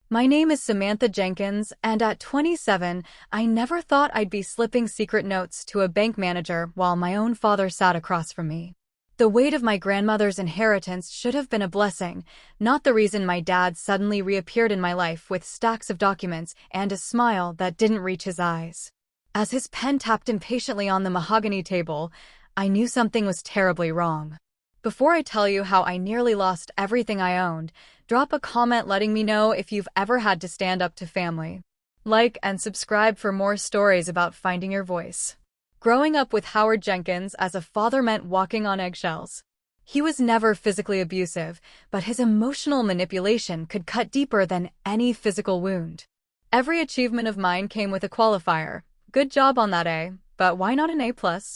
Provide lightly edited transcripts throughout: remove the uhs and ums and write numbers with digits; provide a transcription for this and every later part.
My name is Samantha Jenkins, and at 27, I never thought I'd be slipping secret notes to a bank manager while my own father sat across from me. The weight of my grandmother's inheritance should have been a blessing, not the reason my dad suddenly reappeared in my life with stacks of documents and a smile that didn't reach his eyes. As his pen tapped impatiently on the mahogany table, I knew something was terribly wrong. Before I tell you how I nearly lost everything I owned, drop a comment letting me know if you've ever had to stand up to family. Like and subscribe for more stories about finding your voice. Growing up with Howard Jenkins as a father meant walking on eggshells. He was never physically abusive, but his emotional manipulation could cut deeper than any physical wound. Every achievement of mine came with a qualifier. Good job on that A, but why not an A+,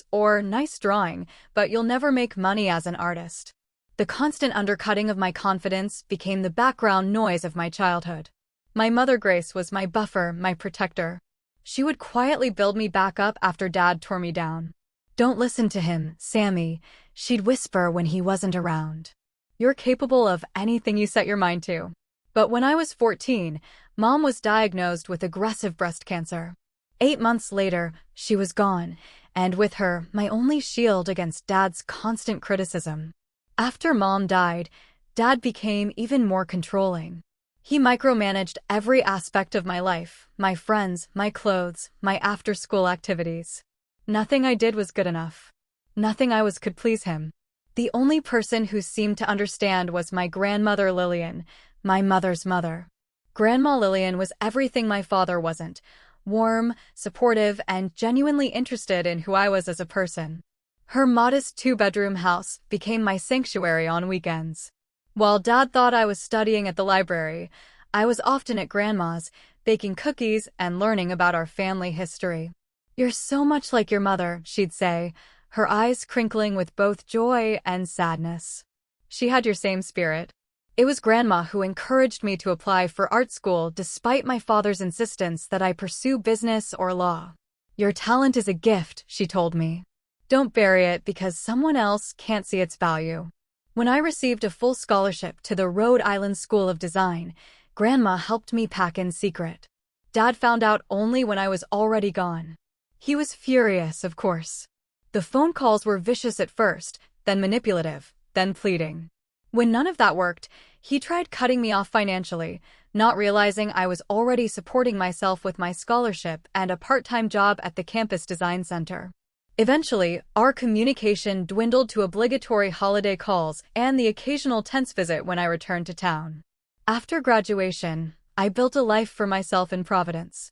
or nice drawing, but you'll never make money as an artist. The constant undercutting of my confidence became the background noise of my childhood. My mother Grace was my buffer, my protector. She would quietly build me back up after Dad tore me down. "Don't listen to him, Sammy," she'd whisper when he wasn't around. "You're capable of anything you set your mind to." But when I was 14, Mom was diagnosed with aggressive breast cancer. 8 months later, she was gone, and with her, my only shield against Dad's constant criticism. After Mom died, Dad became even more controlling. He micromanaged every aspect of my life, my friends, my clothes, my after-school activities. Nothing I did was good enough. Nothing I was could please him. The only person who seemed to understand was my grandmother Lillian, my mother's mother. Grandma Lillian was everything my father wasn't: warm, supportive, and genuinely interested in who I was as a person. Her modest 2-bedroom house became my sanctuary on weekends. While Dad thought I was studying at the library, I was often at Grandma's, baking cookies and learning about our family history. "You're so much like your mother," she'd say, her eyes crinkling with both joy and sadness. She had your same spirit. It was Grandma who encouraged me to apply for art school despite my father's insistence that I pursue business or law. "Your talent is a gift," she told me. "Don't bury it because someone else can't see its value." When I received a full scholarship to the Rhode Island School of Design, Grandma helped me pack in secret. Dad found out only when I was already gone. He was furious, of course. The phone calls were vicious at first, then manipulative, then pleading. When none of that worked, he tried cutting me off financially, not realizing I was already supporting myself with my scholarship and a part-time job at the campus design center. Eventually, our communication dwindled to obligatory holiday calls and the occasional tense visit when I returned to town. After graduation, I built a life for myself in Providence.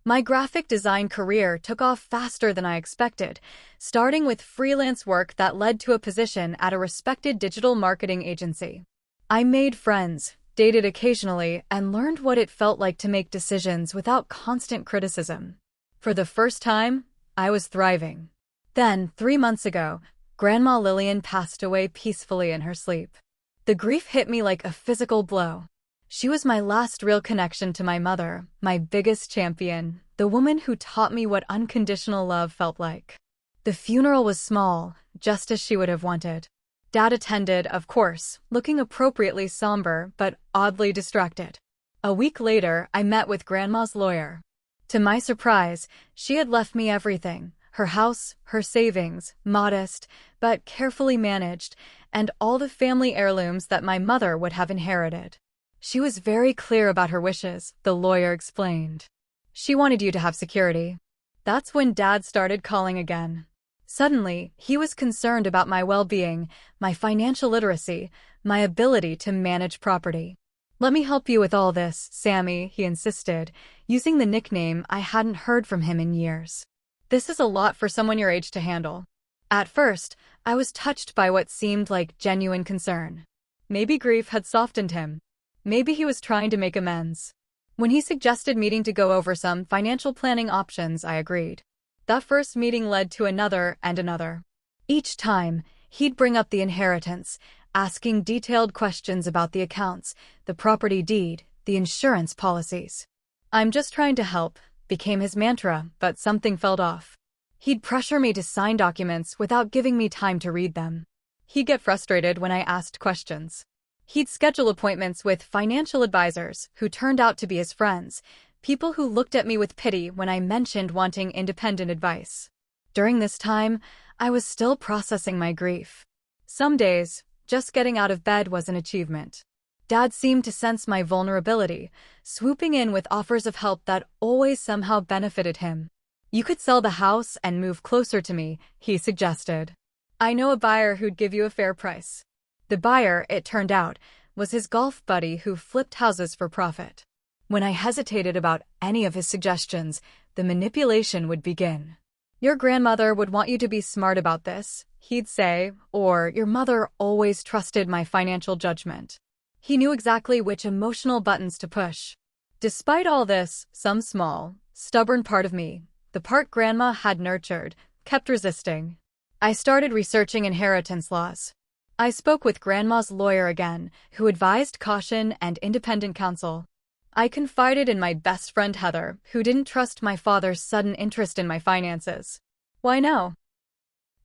My graphic design career took off faster than I expected, starting with freelance work that led to a position at a respected digital marketing agency. I made friends, dated occasionally, and learned what it felt like to make decisions without constant criticism. For the first time, I was thriving. Then, 3 months ago, Grandma Lillian passed away peacefully in her sleep. The grief hit me like a physical blow. She was my last real connection to my mother, my biggest champion, the woman who taught me what unconditional love felt like. The funeral was small, just as she would have wanted. Dad attended, of course, looking appropriately somber but oddly distracted. A week later, I met with Grandma's lawyer. To my surprise, she had left me everything: her house, her savings, modest but carefully managed, and all the family heirlooms that my mother would have inherited. "She was very clear about her wishes," the lawyer explained. "She wanted you to have security." That's when Dad started calling again. Suddenly, he was concerned about my well-being, my financial literacy, my ability to manage property. "Let me help you with all this, Sammy," he insisted, using the nickname I hadn't heard from him in years. "This is a lot for someone your age to handle." At first, I was touched by what seemed like genuine concern. Maybe grief had softened him. Maybe he was trying to make amends. When he suggested meeting to go over some financial planning options, I agreed. That first meeting led to another and another. Each time, he'd bring up the inheritance, asking detailed questions about the accounts, the property deed, the insurance policies. "I'm just trying to help," became his mantra, but something felt off. He'd pressure me to sign documents without giving me time to read them. He'd get frustrated when I asked questions. He'd schedule appointments with financial advisors who turned out to be his friends, people who looked at me with pity when I mentioned wanting independent advice. During this time, I was still processing my grief. Some days, just getting out of bed was an achievement. Dad seemed to sense my vulnerability, swooping in with offers of help that always somehow benefited him. "You could sell the house and move closer to me," he suggested. "I know a buyer who'd give you a fair price." The buyer, it turned out, was his golf buddy who flipped houses for profit. When I hesitated about any of his suggestions, the manipulation would begin. "Your grandmother would want you to be smart about this," he'd say, or "your mother always trusted my financial judgment." He knew exactly which emotional buttons to push. Despite all this, some small, stubborn part of me, the part Grandma had nurtured, kept resisting. I started researching inheritance laws. I spoke with Grandma's lawyer again, who advised caution and independent counsel. I confided in my best friend Heather, who didn't trust my father's sudden interest in my finances. "Why no?"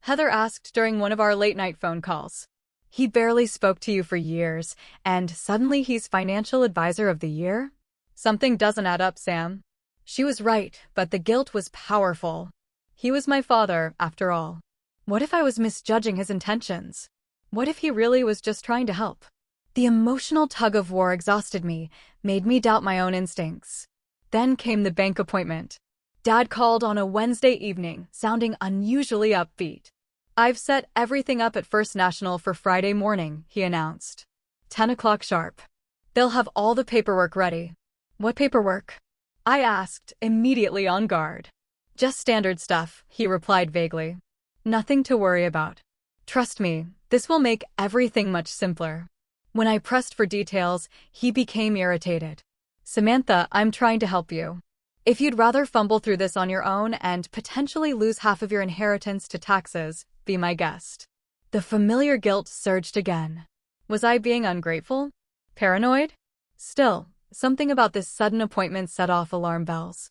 Heather asked during one of our late-night phone calls. "He barely spoke to you for years, and suddenly he's financial advisor of the year? Something doesn't add up, Sam." She was right, but the guilt was powerful. He was my father, after all. What if I was misjudging his intentions? What if he really was just trying to help? The emotional tug-of-war exhausted me, made me doubt my own instincts. Then came the bank appointment. Dad called on a Wednesday evening, sounding unusually upbeat. "I've set everything up at First National for Friday morning," he announced. 10 o'clock sharp. "They'll have all the paperwork ready." "What paperwork?" I asked, immediately on guard. "Just standard stuff," he replied vaguely. "Nothing to worry about. Trust me, this will make everything much simpler." When I pressed for details, he became irritated. "Samantha, I'm trying to help you. If you'd rather fumble through this on your own and potentially lose half of your inheritance to taxes, be my guest." The familiar guilt surged again. Was I being ungrateful? Paranoid? Still, something about this sudden appointment set off alarm bells.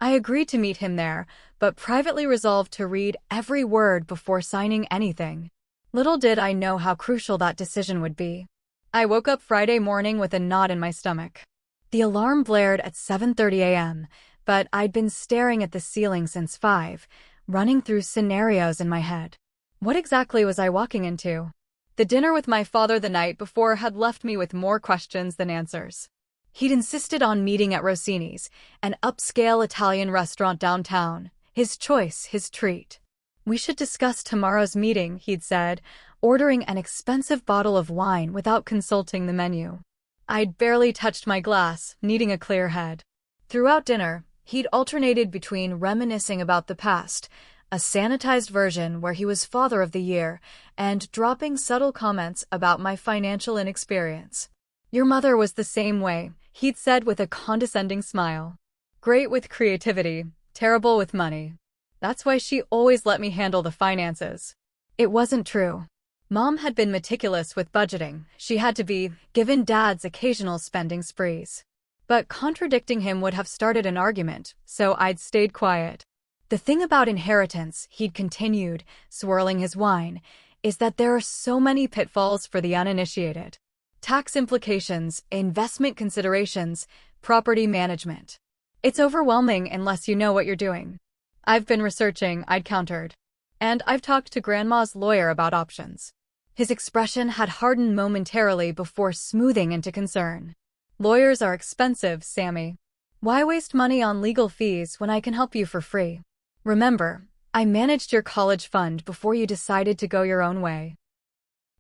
I agreed to meet him there, but privately resolved to read every word before signing anything. Little did I know how crucial that decision would be. I woke up Friday morning with a knot in my stomach. The alarm blared at 7:30 a.m., but I'd been staring at the ceiling since 5, running through scenarios in my head. What exactly was I walking into? The dinner with my father the night before had left me with more questions than answers. He'd insisted on meeting at Rossini's, an upscale Italian restaurant downtown. His choice, his treat. "We should discuss tomorrow's meeting," he'd said, ordering an expensive bottle of wine without consulting the menu. I'd barely touched my glass, needing a clear head. Throughout dinner, he'd alternated between reminiscing about the past, a sanitized version where he was Father of the Year, and dropping subtle comments about my financial inexperience. "Your mother was the same way," he'd said with a condescending smile. "Great with creativity, terrible with money. That's why she always let me handle the finances." It wasn't true. Mom had been meticulous with budgeting. She had to be, given Dad's occasional spending sprees. But contradicting him would have started an argument, so I'd stayed quiet. "The thing about inheritance," he'd continued, swirling his wine, "is that there are so many pitfalls for the uninitiated. Tax implications, investment considerations, property management. It's overwhelming unless you know what you're doing." "I've been researching," I'd countered. "And I've talked to Grandma's lawyer about options." His expression had hardened momentarily before smoothing into concern. "Lawyers are expensive, Sammy. Why waste money on legal fees when I can help you for free? Remember, I managed your college fund before you decided to go your own way."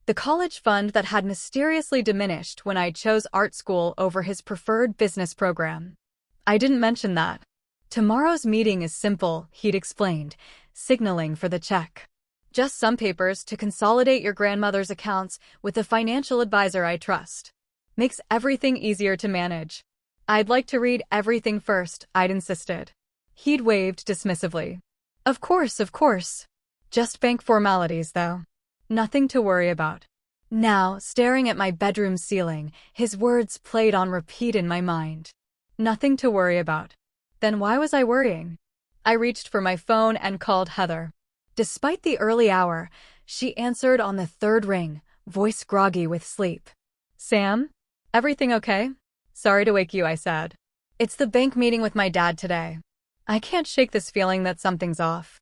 The college fund that had mysteriously diminished when I chose art school over his preferred business program. "I didn't mention that. Tomorrow's meeting is simple," he'd explained, signaling for the check. "Just some papers to consolidate your grandmother's accounts with a financial advisor I trust. Makes everything easier to manage." "I'd like to read everything first," I'd insisted. He'd waved dismissively. Of course. Just bank formalities, though. Nothing to worry about." Now, staring at my bedroom ceiling, his words played on repeat in my mind. Nothing to worry about. Then why was I worrying? I reached for my phone and called Heather. Despite the early hour, she answered on the third ring, voice groggy with sleep. Sam? Everything okay? Sorry to wake you, I said. It's the bank meeting with my dad today. I can't shake this feeling that something's off.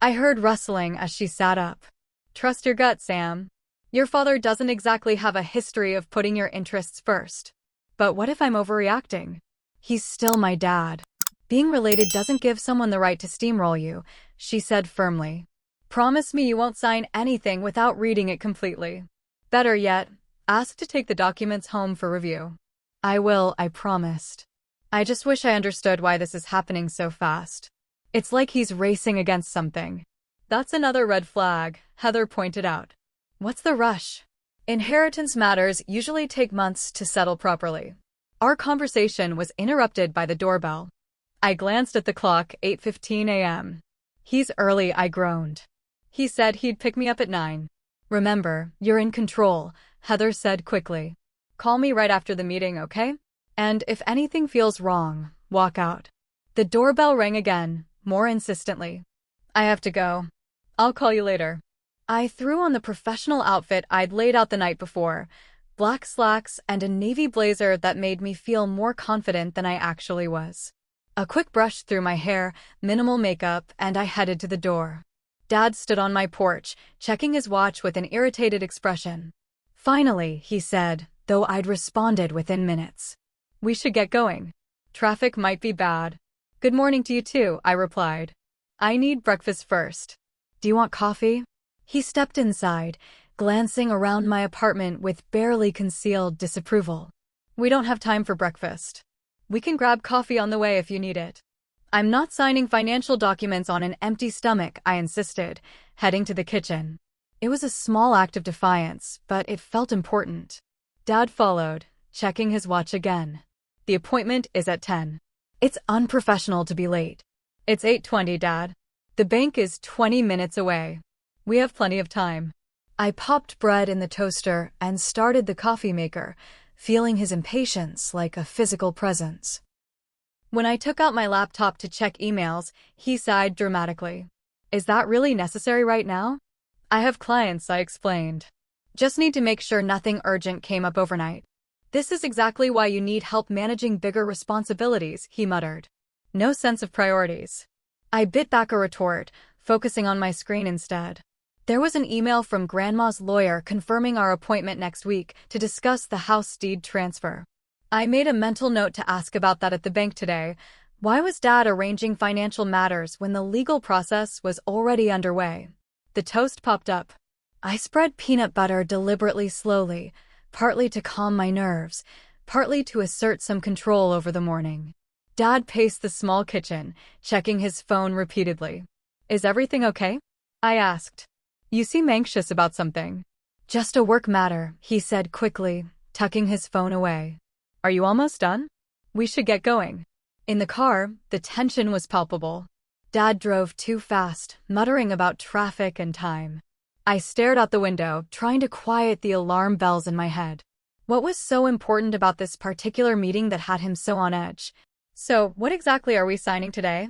I heard rustling as she sat up. Trust your gut, Sam. Your father doesn't exactly have a history of putting your interests first. But what if I'm overreacting? He's still my dad. Being related doesn't give someone the right to steamroll you, she said firmly. Promise me you won't sign anything without reading it completely. Better yet, ask to take the documents home for review. I will, I promised. I just wish I understood why this is happening so fast. It's like he's racing against something. That's another red flag, Heather pointed out. What's the rush? Inheritance matters usually take months to settle properly. Our conversation was interrupted by the doorbell. I glanced at the clock, 8:15 a.m. He's early, I groaned. He said he'd pick me up at 9. Remember, you're in control, Heather said quickly. Call me right after the meeting, okay? And if anything feels wrong, walk out. The doorbell rang again, more insistently. I have to go. I'll call you later. I threw on the professional outfit I'd laid out the night before, black slacks and a navy blazer that made me feel more confident than I actually was. A quick brush through my hair, minimal makeup, and I headed to the door. Dad stood on my porch, checking his watch with an irritated expression. Finally, he said, though I'd responded within minutes. We should get going. Traffic might be bad. Good morning to you too, I replied. I need breakfast first. Do you want coffee? He stepped inside, glancing around my apartment with barely concealed disapproval. We don't have time for breakfast. We can grab coffee on the way if you need it. I'm not signing financial documents on an empty stomach, I insisted, heading to the kitchen. It was a small act of defiance, but it felt important. Dad followed, checking his watch again. The appointment is at 10. It's unprofessional to be late. It's 8:20, Dad. The bank is 20 minutes away. We have plenty of time. I popped bread in the toaster and started the coffee maker, feeling his impatience like a physical presence. When I took out my laptop to check emails, he sighed dramatically. Is that really necessary right now? I have clients, I explained. Just need to make sure nothing urgent came up overnight. This is exactly why you need help managing bigger responsibilities, he muttered. No sense of priorities. I bit back a retort, focusing on my screen instead. There was an email from Grandma's lawyer confirming our appointment next week to discuss the house deed transfer. I made a mental note to ask about that at the bank today. Why was Dad arranging financial matters when the legal process was already underway? The toast popped up. I spread peanut butter deliberately slowly, partly to calm my nerves, partly to assert some control over the morning. Dad paced the small kitchen, checking his phone repeatedly. Is everything okay? I asked. You seem anxious about something. Just a work matter, he said quickly, tucking his phone away. Are you almost done? We should get going. In the car, the tension was palpable. Dad drove too fast, muttering about traffic and time. I stared out the window, trying to quiet the alarm bells in my head. What was so important about this particular meeting that had him so on edge? So, what exactly are we signing today?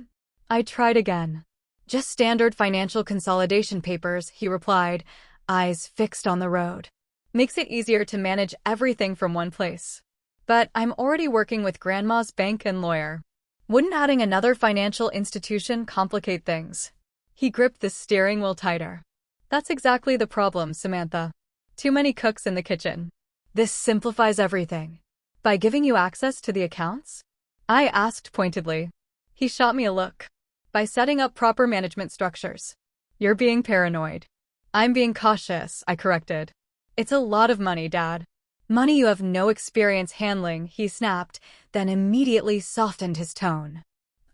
I tried again. Just standard financial consolidation papers, he replied, eyes fixed on the road. Makes it easier to manage everything from one place. But I'm already working with Grandma's bank and lawyer. Wouldn't adding another financial institution complicate things? He gripped the steering wheel tighter. That's exactly the problem, Samantha. Too many cooks in the kitchen. This simplifies everything. By giving you access to the accounts? I asked pointedly. He shot me a look. By setting up proper management structures. You're being paranoid. I'm being cautious, I corrected. It's a lot of money, Dad. Money you have no experience handling, he snapped, then immediately softened his tone.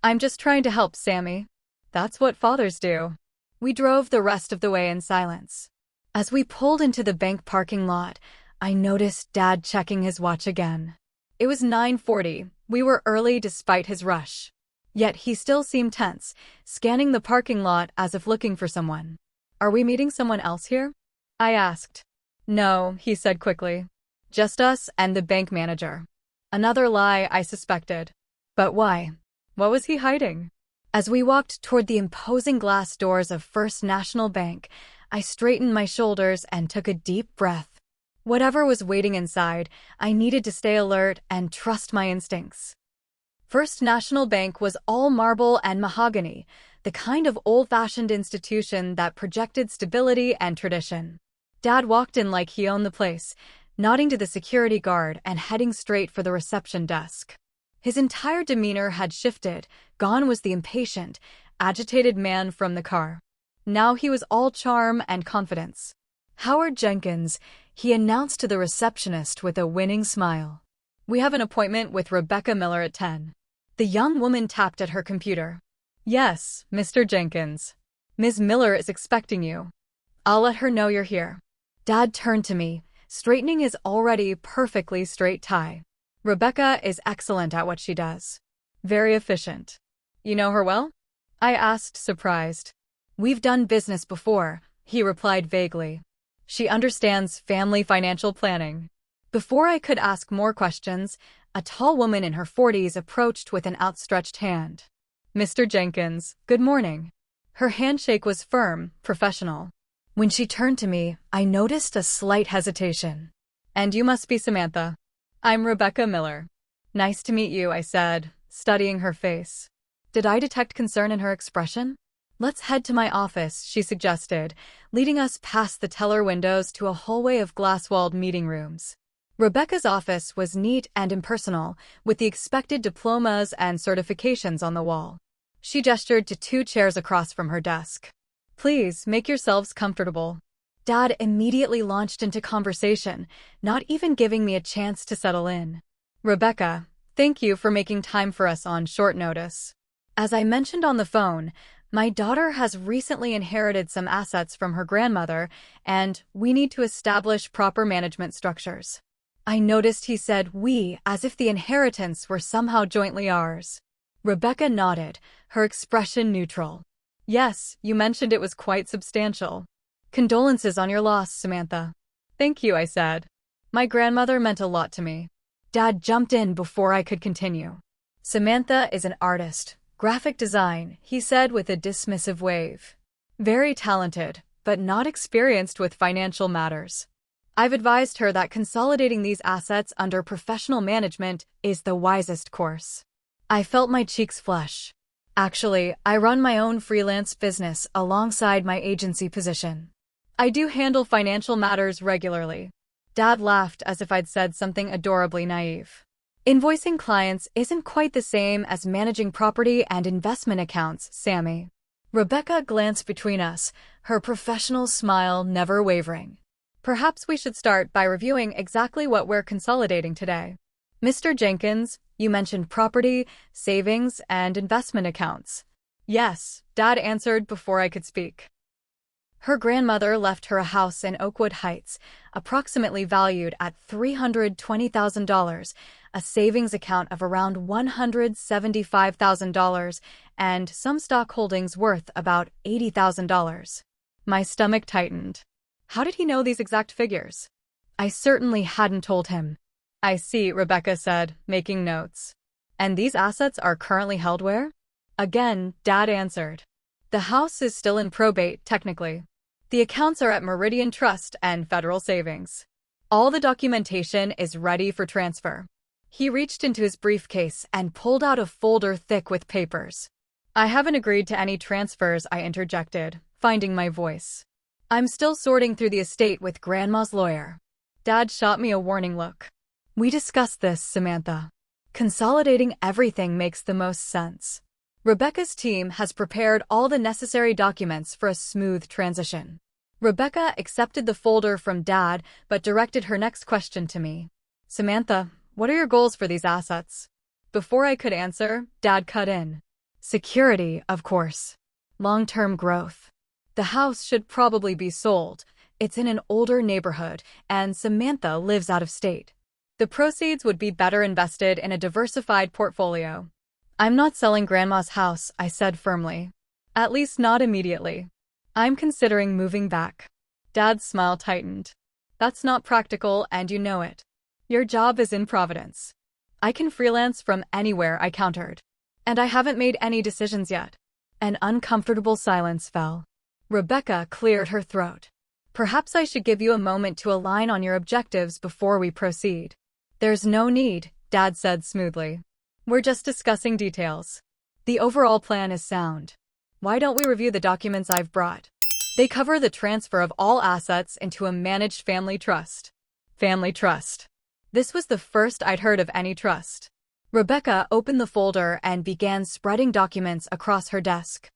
I'm just trying to help, Sammy. That's what fathers do. We drove the rest of the way in silence. As we pulled into the bank parking lot, I noticed Dad checking his watch again. It was 9:40. We were early despite his rush. Yet he still seemed tense, scanning the parking lot as if looking for someone. Are we meeting someone else here? I asked. No, he said quickly. Just us and the bank manager. Another lie, I suspected. But why? What was he hiding? As we walked toward the imposing glass doors of First National Bank, I straightened my shoulders and took a deep breath. Whatever was waiting inside, I needed to stay alert and trust my instincts. First National Bank was all marble and mahogany, the kind of old-fashioned institution that projected stability and tradition. Dad walked in like he owned the place, nodding to the security guard and heading straight for the reception desk. His entire demeanor had shifted. Gone was the impatient, agitated man from the car. Now he was all charm and confidence. "Howard Jenkins," he announced to the receptionist with a winning smile. "We have an appointment with Rebecca Miller at 10. The young woman tapped at her computer. "Yes, Mr. Jenkins. Ms. Miller is expecting you. I'll let her know you're here." Dad turned to me, straightening his already perfectly straight tie. "Rebecca is excellent at what she does. Very efficient. You know her well?" I asked, surprised. "We've done business before," he replied vaguely. "She understands family financial planning." Before I could ask more questions, a tall woman in her 40s approached with an outstretched hand. "Mr. Jenkins, good morning." Her handshake was firm, professional. When she turned to me, I noticed a slight hesitation. "And you must be Samantha." "I'm Rebecca Miller." "Nice to meet you," I said, studying her face. Did I detect concern in her expression? "Let's head to my office," she suggested, leading us past the teller windows to a hallway of glass-walled meeting rooms. Rebecca's office was neat and impersonal, with the expected diplomas and certifications on the wall. She gestured to 2 chairs across from her desk. "Please, make yourselves comfortable." Dad immediately launched into conversation, not even giving me a chance to settle in. "Rebecca, thank you for making time for us on short notice. As I mentioned on the phone, my daughter has recently inherited some assets from her grandmother, and we need to establish proper management structures." I noticed he said "we" as if the inheritance were somehow jointly ours. Rebecca nodded, her expression neutral. "Yes, you mentioned it was quite substantial. Condolences on your loss, Samantha." "Thank you," I said. "My grandmother meant a lot to me." Dad jumped in before I could continue. "Samantha is an artist, graphic design," he said with a dismissive wave. "Very talented, but not experienced with financial matters. I've advised her that consolidating these assets under professional management is the wisest course." I felt my cheeks flush. "Actually, I run my own freelance business alongside my agency position. I do handle financial matters regularly." Dad laughed as if I'd said something adorably naive. "Invoicing clients isn't quite the same as managing property and investment accounts, Sammy." Rebecca glanced between us, her professional smile never wavering. "Perhaps we should start by reviewing exactly what we're consolidating today. Mr. Jenkins, you mentioned property, savings, and investment accounts." "Yes," Dad answered before I could speak. Her grandmother left her a house in Oakwood Heights, approximately valued at $320,000, a savings account of around $175,000, and some stock holdings worth about $80,000. My stomach tightened. How did he know these exact figures? I certainly hadn't told him. "I see," Rebecca said, making notes. "And these assets are currently held where?" Again, Dad answered. "The house is still in probate, technically. The accounts are at Meridian Trust and Federal Savings. All the documentation is ready for transfer." He reached into his briefcase and pulled out a folder thick with papers. "I haven't agreed to any transfers," I interjected, finding my voice. "I'm still sorting through the estate with Grandma's lawyer." Dad shot me a warning look. "We discussed this, Samantha. Consolidating everything makes the most sense. Rebecca's team has prepared all the necessary documents for a smooth transition." Rebecca accepted the folder from Dad, but directed her next question to me. "Samantha, what are your goals for these assets?" Before I could answer, Dad cut in. "Security, of course. Long-term growth. The house should probably be sold. It's in an older neighborhood, and Samantha lives out of state. The proceeds would be better invested in a diversified portfolio." "I'm not selling Grandma's house," I said firmly. "At least not immediately. I'm considering moving back." Dad's smile tightened. "That's not practical, and you know it. Your job is in Providence." "I can freelance from anywhere," I countered. "And I haven't made any decisions yet." An uncomfortable silence fell. Rebecca cleared her throat. Perhaps I should give you a moment to align on your objectives before we proceed. There's no need, Dad said smoothly. We're just discussing details. The overall plan is sound. Why don't we review the documents I've brought? They cover the transfer of all assets into a managed family trust. Family trust. This was the first I'd heard of any trust. Rebecca opened the folder and began spreading documents across her desk.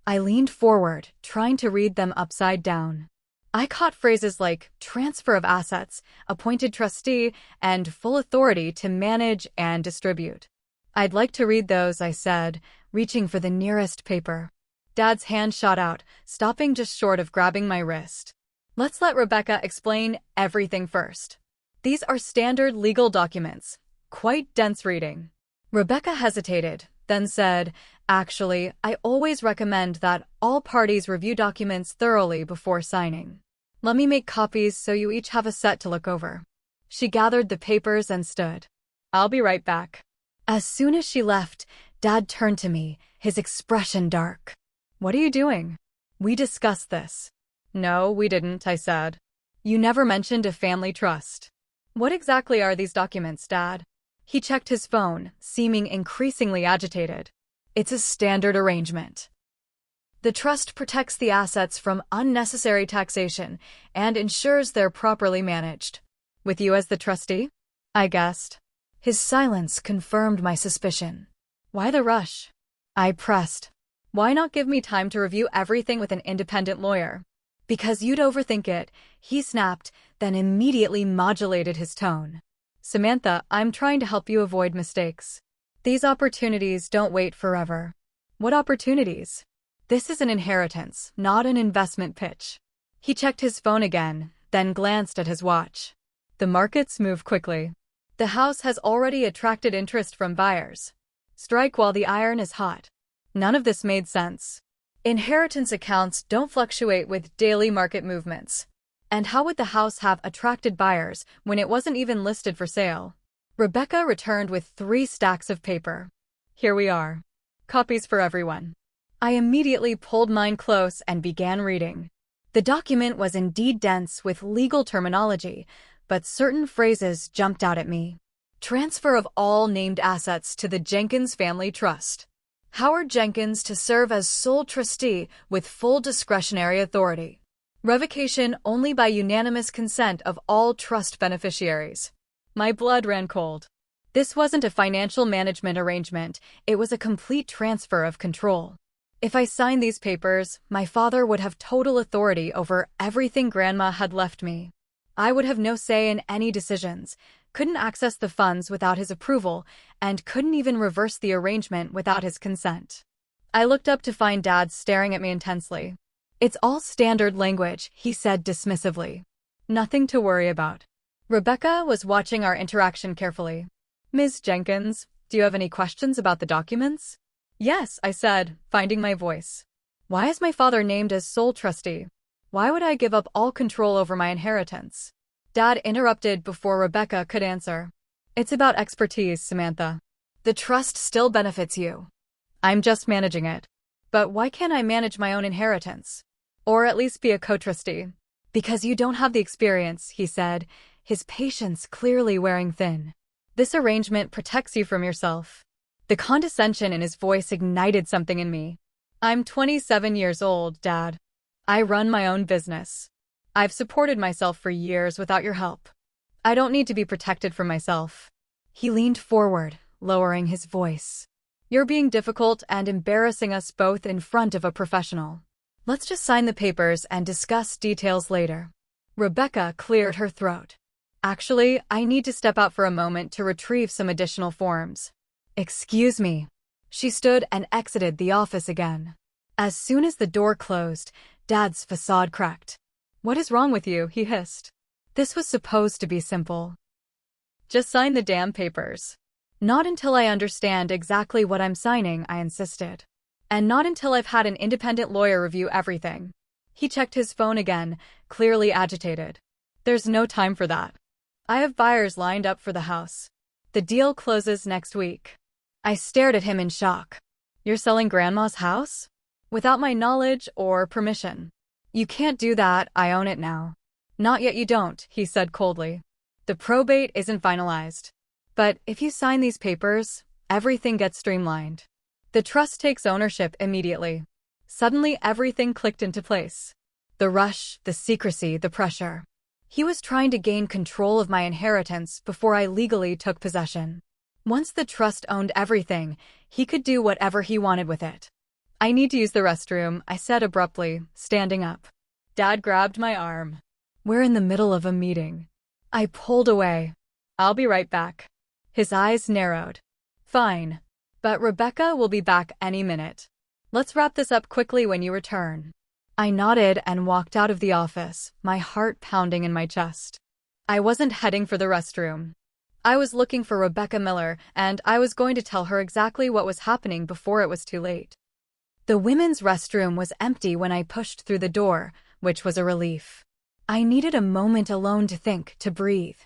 I leaned forward, trying to read them upside down. I caught phrases like transfer of assets, appointed trustee, and full authority to manage and distribute. I'd like to read those, I said, reaching for the nearest paper. Dad's hand shot out, stopping just short of grabbing my wrist. Let's let Rebecca explain everything first. These are standard legal documents. Quite dense reading. Rebecca hesitated, then said, Actually, I always recommend that all parties review documents thoroughly before signing. Let me make copies so you each have a set to look over. She gathered the papers and stood. I'll be right back. As soon as she left, Dad turned to me, his expression dark. What are you doing? We discussed this. No, we didn't, I said. You never mentioned a family trust. What exactly are these documents, Dad? He checked his phone, seeming increasingly agitated. It's a standard arrangement. The trust protects the assets from unnecessary taxation and ensures they're properly managed. With you as the trustee? I guessed. His silence confirmed my suspicion. Why the rush? I pressed. Why not give me time to review everything with an independent lawyer? Because you'd overthink it, he snapped, then immediately modulated his tone. Samantha, I'm trying to help you avoid mistakes. These opportunities don't wait forever. What opportunities? This is an inheritance, not an investment pitch. He checked his phone again, then glanced at his watch. The markets move quickly. The house has already attracted interest from buyers. Strike while the iron is hot. None of this made sense. Inheritance accounts don't fluctuate with daily market movements. And how would the house have attracted buyers when it wasn't even listed for sale? Rebecca returned with 3 stacks of paper. Here we are. Copies for everyone. I immediately pulled mine close and began reading. The document was indeed dense with legal terminology, but certain phrases jumped out at me. Transfer of all named assets to the Jenkins Family Trust. Howard Jenkins to serve as sole trustee with full discretionary authority. Revocation only by unanimous consent of all trust beneficiaries. My blood ran cold. This wasn't a financial management arrangement, it was a complete transfer of control. If I signed these papers, my father would have total authority over everything Grandma had left me. I would have no say in any decisions, couldn't access the funds without his approval, and couldn't even reverse the arrangement without his consent. I looked up to find Dad staring at me intensely. It's all standard language, he said dismissively. Nothing to worry about. Rebecca was watching our interaction carefully. Ms. Jenkins, do you have any questions about the documents? Yes, I said, finding my voice. Why is my father named as sole trustee? Why would I give up all control over my inheritance? Dad interrupted before Rebecca could answer. It's about expertise, Samantha. The trust still benefits you. I'm just managing it. But why can't I manage my own inheritance? Or at least be a co-trustee? Because you don't have the experience, he said, his patience clearly wearing thin. This arrangement protects you from yourself. The condescension in his voice ignited something in me. I'm 27 years old, Dad. I run my own business. I've supported myself for years without your help. I don't need to be protected from myself. He leaned forward, lowering his voice. You're being difficult and embarrassing us both in front of a professional. Let's just sign the papers and discuss details later. Rebecca cleared her throat. Actually, I need to step out for a moment to retrieve some additional forms. Excuse me. She stood and exited the office again. As soon as the door closed, Dad's facade cracked. What is wrong with you? He hissed. This was supposed to be simple. Just sign the damn papers. Not until I understand exactly what I'm signing, I insisted. And not until I've had an independent lawyer review everything. He checked his phone again, clearly agitated. There's no time for that. I have buyers lined up for the house. The deal closes next week. I stared at him in shock. You're selling Grandma's house? Without my knowledge or permission. You can't do that, I own it now. Not yet you don't, he said coldly. The probate isn't finalized. But if you sign these papers, everything gets streamlined. The trust takes ownership immediately. Suddenly everything clicked into place. The rush, the secrecy, the pressure. He was trying to gain control of my inheritance before I legally took possession. Once the trust owned everything, he could do whatever he wanted with it. I need to use the restroom, I said abruptly, standing up. Dad grabbed my arm. We're in the middle of a meeting. I pulled away. I'll be right back. His eyes narrowed. Fine. But Rebecca will be back any minute. Let's wrap this up quickly when you return. I nodded and walked out of the office, my heart pounding in my chest. I wasn't heading for the restroom. I was looking for Rebecca Miller, and I was going to tell her exactly what was happening before it was too late. The women's restroom was empty when I pushed through the door, which was a relief. I needed a moment alone to think, to breathe.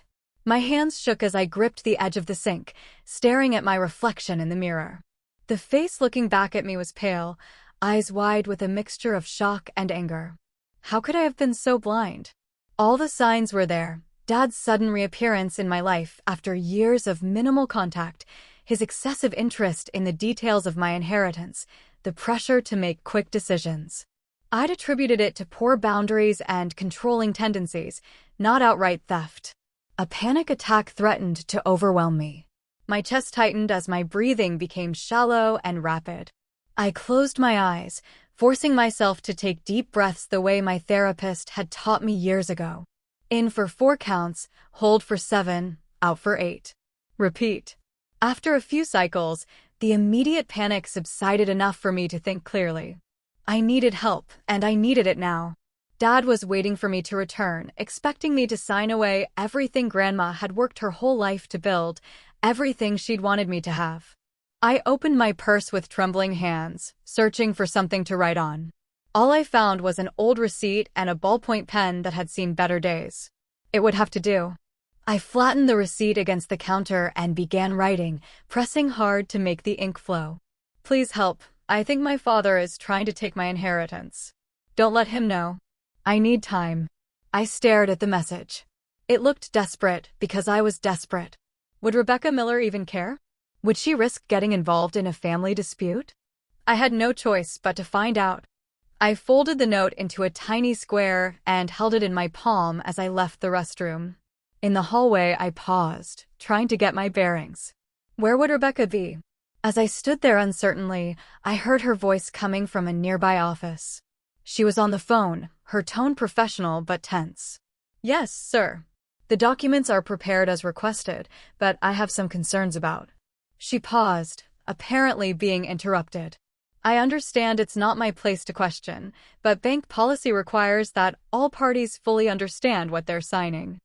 My hands shook as I gripped the edge of the sink, staring at my reflection in the mirror. The face looking back at me was pale, eyes wide with a mixture of shock and anger. How could I have been so blind? All the signs were there. Dad's sudden reappearance in my life after years of minimal contact, his excessive interest in the details of my inheritance, the pressure to make quick decisions. I'd attributed it to poor boundaries and controlling tendencies, not outright theft. A panic attack threatened to overwhelm me. My chest tightened as my breathing became shallow and rapid. I closed my eyes, forcing myself to take deep breaths the way my therapist had taught me years ago. In for 4 counts, hold for 7, out for 8. Repeat. After a few cycles, the immediate panic subsided enough for me to think clearly. I needed help, and I needed it now. Dad was waiting for me to return, expecting me to sign away everything Grandma had worked her whole life to build, everything she'd wanted me to have. I opened my purse with trembling hands, searching for something to write on. All I found was an old receipt and a ballpoint pen that had seen better days. It would have to do. I flattened the receipt against the counter and began writing, pressing hard to make the ink flow. Please help. I think my father is trying to take my inheritance. Don't let him know. I need time. I stared at the message. It looked desperate because I was desperate. Would Rebecca Miller even care? Would she risk getting involved in a family dispute? I had no choice but to find out. I folded the note into a tiny square and held it in my palm as I left the restroom. In the hallway, I paused, trying to get my bearings. Where would Rebecca be? As I stood there uncertainly, I heard her voice coming from a nearby office. She was on the phone, her tone professional but tense. Yes, sir. The documents are prepared as requested, but I have some concerns about. She paused, apparently being interrupted. I understand it's not my place to question, but bank policy requires that all parties fully understand what they're signing.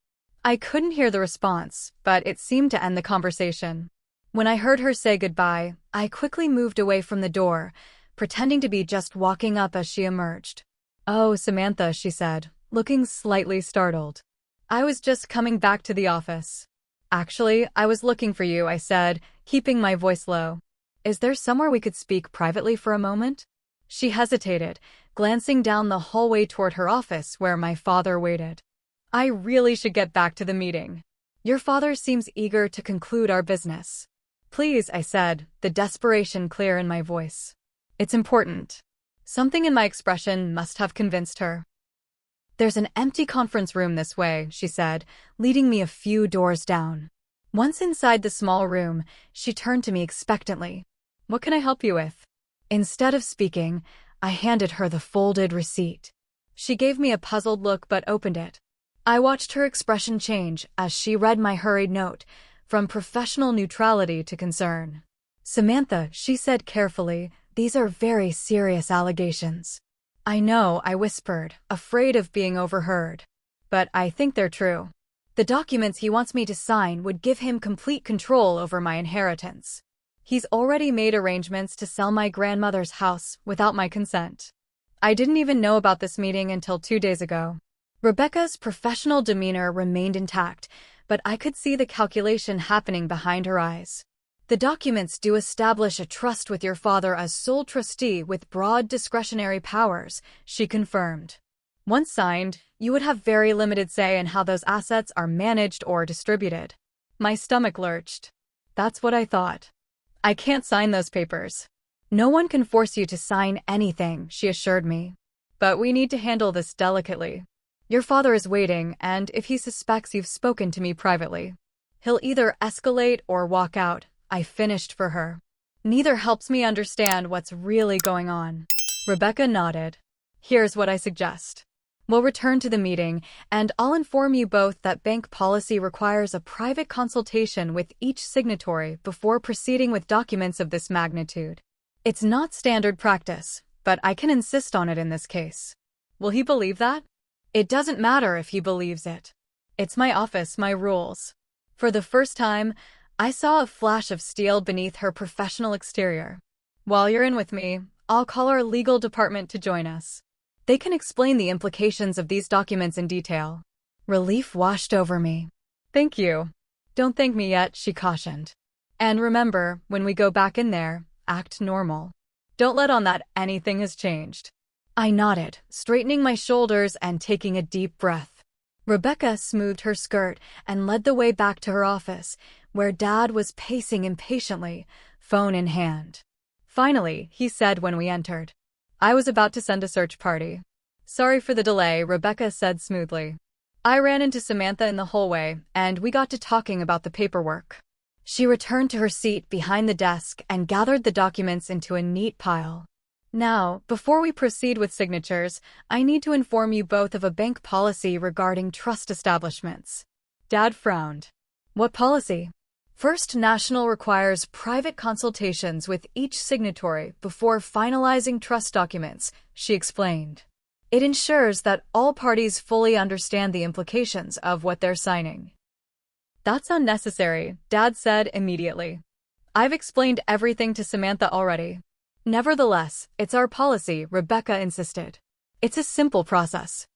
I couldn't hear the response, but it seemed to end the conversation. When I heard her say goodbye, I quickly moved away from the door, pretending to be just walking up as she emerged. Oh, Samantha, she said, looking slightly startled. I was just coming back to the office. Actually, I was looking for you, I said, keeping my voice low. Is there somewhere we could speak privately for a moment? She hesitated, glancing down the hallway toward her office where my father waited. I really should get back to the meeting. Your father seems eager to conclude our business. Please, I said, the desperation clear in my voice. It's important. Something in my expression must have convinced her. There's an empty conference room this way, she said, leading me a few doors down. Once inside the small room, she turned to me expectantly. What can I help you with? Instead of speaking, I handed her the folded receipt. She gave me a puzzled look but opened it. I watched her expression change as she read my hurried note, from professional neutrality to concern. Samantha, she said carefully, these are very serious allegations. I know, I whispered, afraid of being overheard. But I think they're true. The documents he wants me to sign would give him complete control over my inheritance. He's already made arrangements to sell my grandmother's house without my consent. I didn't even know about this meeting until 2 days ago. Rebecca's professional demeanor remained intact, but I could see the calculation happening behind her eyes. The documents do establish a trust with your father as sole trustee with broad discretionary powers, she confirmed. Once signed, you would have very limited say in how those assets are managed or distributed. My stomach lurched. That's what I thought. I can't sign those papers. No one can force you to sign anything, she assured me. But we need to handle this delicately. Your father is waiting, and if he suspects you've spoken to me privately, he'll either escalate or walk out. I finished for her. Neither helps me understand what's really going on. Rebecca nodded. Here's what I suggest. We'll return to the meeting, and I'll inform you both that bank policy requires a private consultation with each signatory before proceeding with documents of this magnitude. It's not standard practice, but I can insist on it in this case. Will he believe that? It doesn't matter if he believes it. It's my office, my rules. For the first time, I saw a flash of steel beneath her professional exterior. While you're in with me, I'll call our legal department to join us. They can explain the implications of these documents in detail. Relief washed over me. Thank you. Don't thank me yet, she cautioned. And remember, when we go back in there, act normal. Don't let on that anything has changed. I nodded, straightening my shoulders and taking a deep breath. Rebecca smoothed her skirt and led the way back to her office, where Dad was pacing impatiently, phone in hand. Finally, he said when we entered. I was about to send a search party. Sorry for the delay, Rebecca said smoothly. I ran into Samantha in the hallway, and we got to talking about the paperwork. She returned to her seat behind the desk and gathered the documents into a neat pile. Now, before we proceed with signatures, I need to inform you both of a bank policy regarding trust establishments. Dad frowned. What policy? First National requires private consultations with each signatory before finalizing trust documents, she explained. It ensures that all parties fully understand the implications of what they're signing. That's unnecessary, Dad said immediately. I've explained everything to Samantha already. Nevertheless, it's our policy, Rebecca insisted. It's a simple process.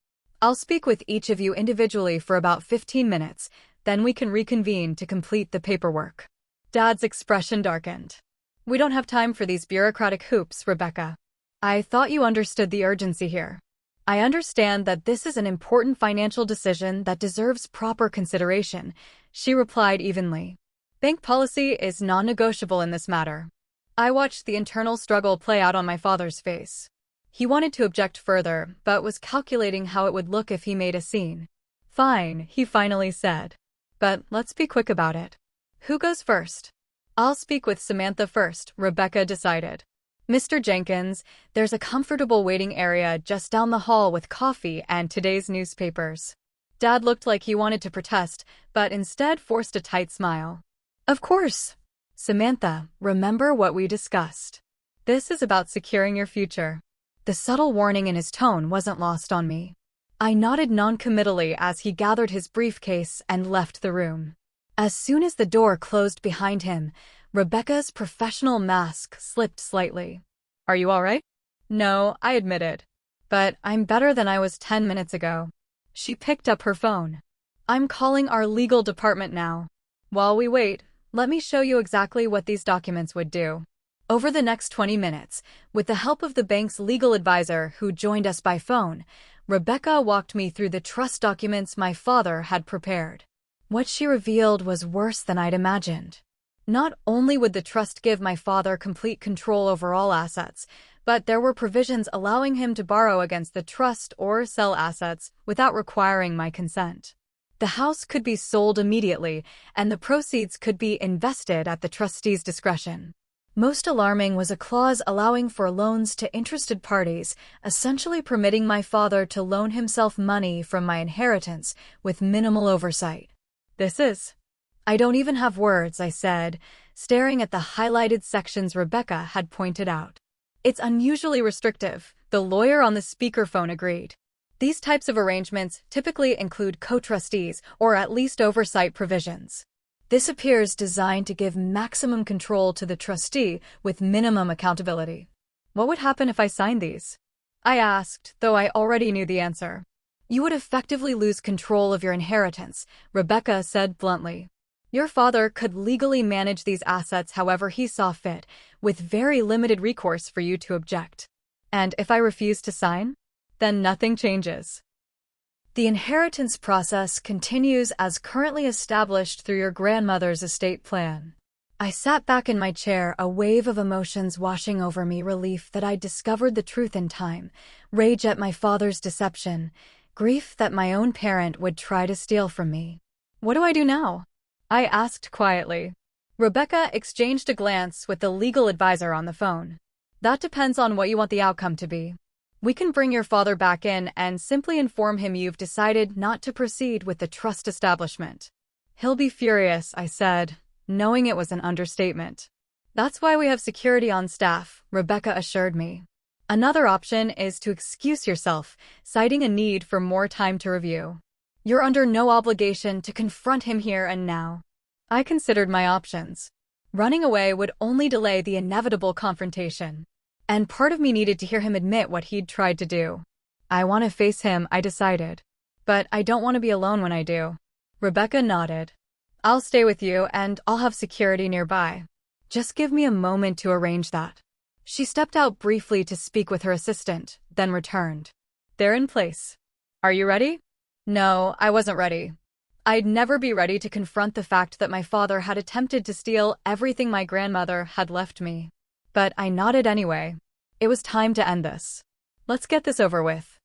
I'll speak with each of you individually for about 15 minutes, then we can reconvene to complete the paperwork. Dad's expression darkened. We don't have time for these bureaucratic hoops, Rebecca. I thought you understood the urgency here. I understand that this is an important financial decision that deserves proper consideration, she replied evenly. Bank policy is non-negotiable in this matter. I watched the internal struggle play out on my father's face. He wanted to object further, but was calculating how it would look if he made a scene. Fine, he finally said. But let's be quick about it. Who goes first? I'll speak with Samantha first, Rebecca decided. Mr. Jenkins, there's a comfortable waiting area just down the hall with coffee and today's newspapers. Dad looked like he wanted to protest, but instead forced a tight smile. Of course. Samantha, remember what we discussed. This is about securing your future. The subtle warning in his tone wasn't lost on me. I nodded non-committally as he gathered his briefcase and left the room. As soon as the door closed behind him, Rebecca's professional mask slipped slightly. Are you all right? No, I admitted. But I'm better than I was 10 minutes ago. She picked up her phone. I'm calling our legal department now. While we wait, let me show you exactly what these documents would do. Over the next 20 minutes, with the help of the bank's legal advisor who joined us by phone, Rebecca walked me through the trust documents my father had prepared. What she revealed was worse than I'd imagined. Not only would the trust give my father complete control over all assets, but there were provisions allowing him to borrow against the trust or sell assets without requiring my consent. The house could be sold immediately, and the proceeds could be invested at the trustee's discretion. Most alarming was a clause allowing for loans to interested parties, essentially permitting my father to loan himself money from my inheritance with minimal oversight. I don't even have words, I said, staring at the highlighted sections Rebecca had pointed out. It's unusually restrictive, the lawyer on the speakerphone agreed. These types of arrangements typically include co-trustees or at least oversight provisions. This appears designed to give maximum control to the trustee with minimum accountability. What would happen if I signed these? I asked, though I already knew the answer. You would effectively lose control of your inheritance, Rebecca said bluntly. Your father could legally manage these assets however he saw fit, with very limited recourse for you to object. And if I refuse to sign? then nothing changes. The inheritance process continues as currently established through your grandmother's estate plan. I sat back in my chair, a wave of emotions washing over me, relief that I'd discovered the truth in time, rage at my father's deception, grief that my own parent would try to steal from me. What do I do now? I asked quietly. Rebecca exchanged a glance with the legal advisor on the phone. That depends on what you want the outcome to be. We can bring your father back in and simply inform him you've decided not to proceed with the trust establishment. He'll be furious, I said, knowing it was an understatement. That's why we have security on staff, Rebecca assured me. Another option is to excuse yourself, citing a need for more time to review. You're under no obligation to confront him here and now. I considered my options. Running away would only delay the inevitable confrontation. And part of me needed to hear him admit what he'd tried to do. I want to face him, I decided. But I don't want to be alone when I do. Rebecca nodded. I'll stay with you and I'll have security nearby. Just give me a moment to arrange that. She stepped out briefly to speak with her assistant, then returned. They're in place. Are you ready? No, I wasn't ready. I'd never be ready to confront the fact that my father had attempted to steal everything my grandmother had left me. But I nodded anyway. It was time to end this. Let's get this over with.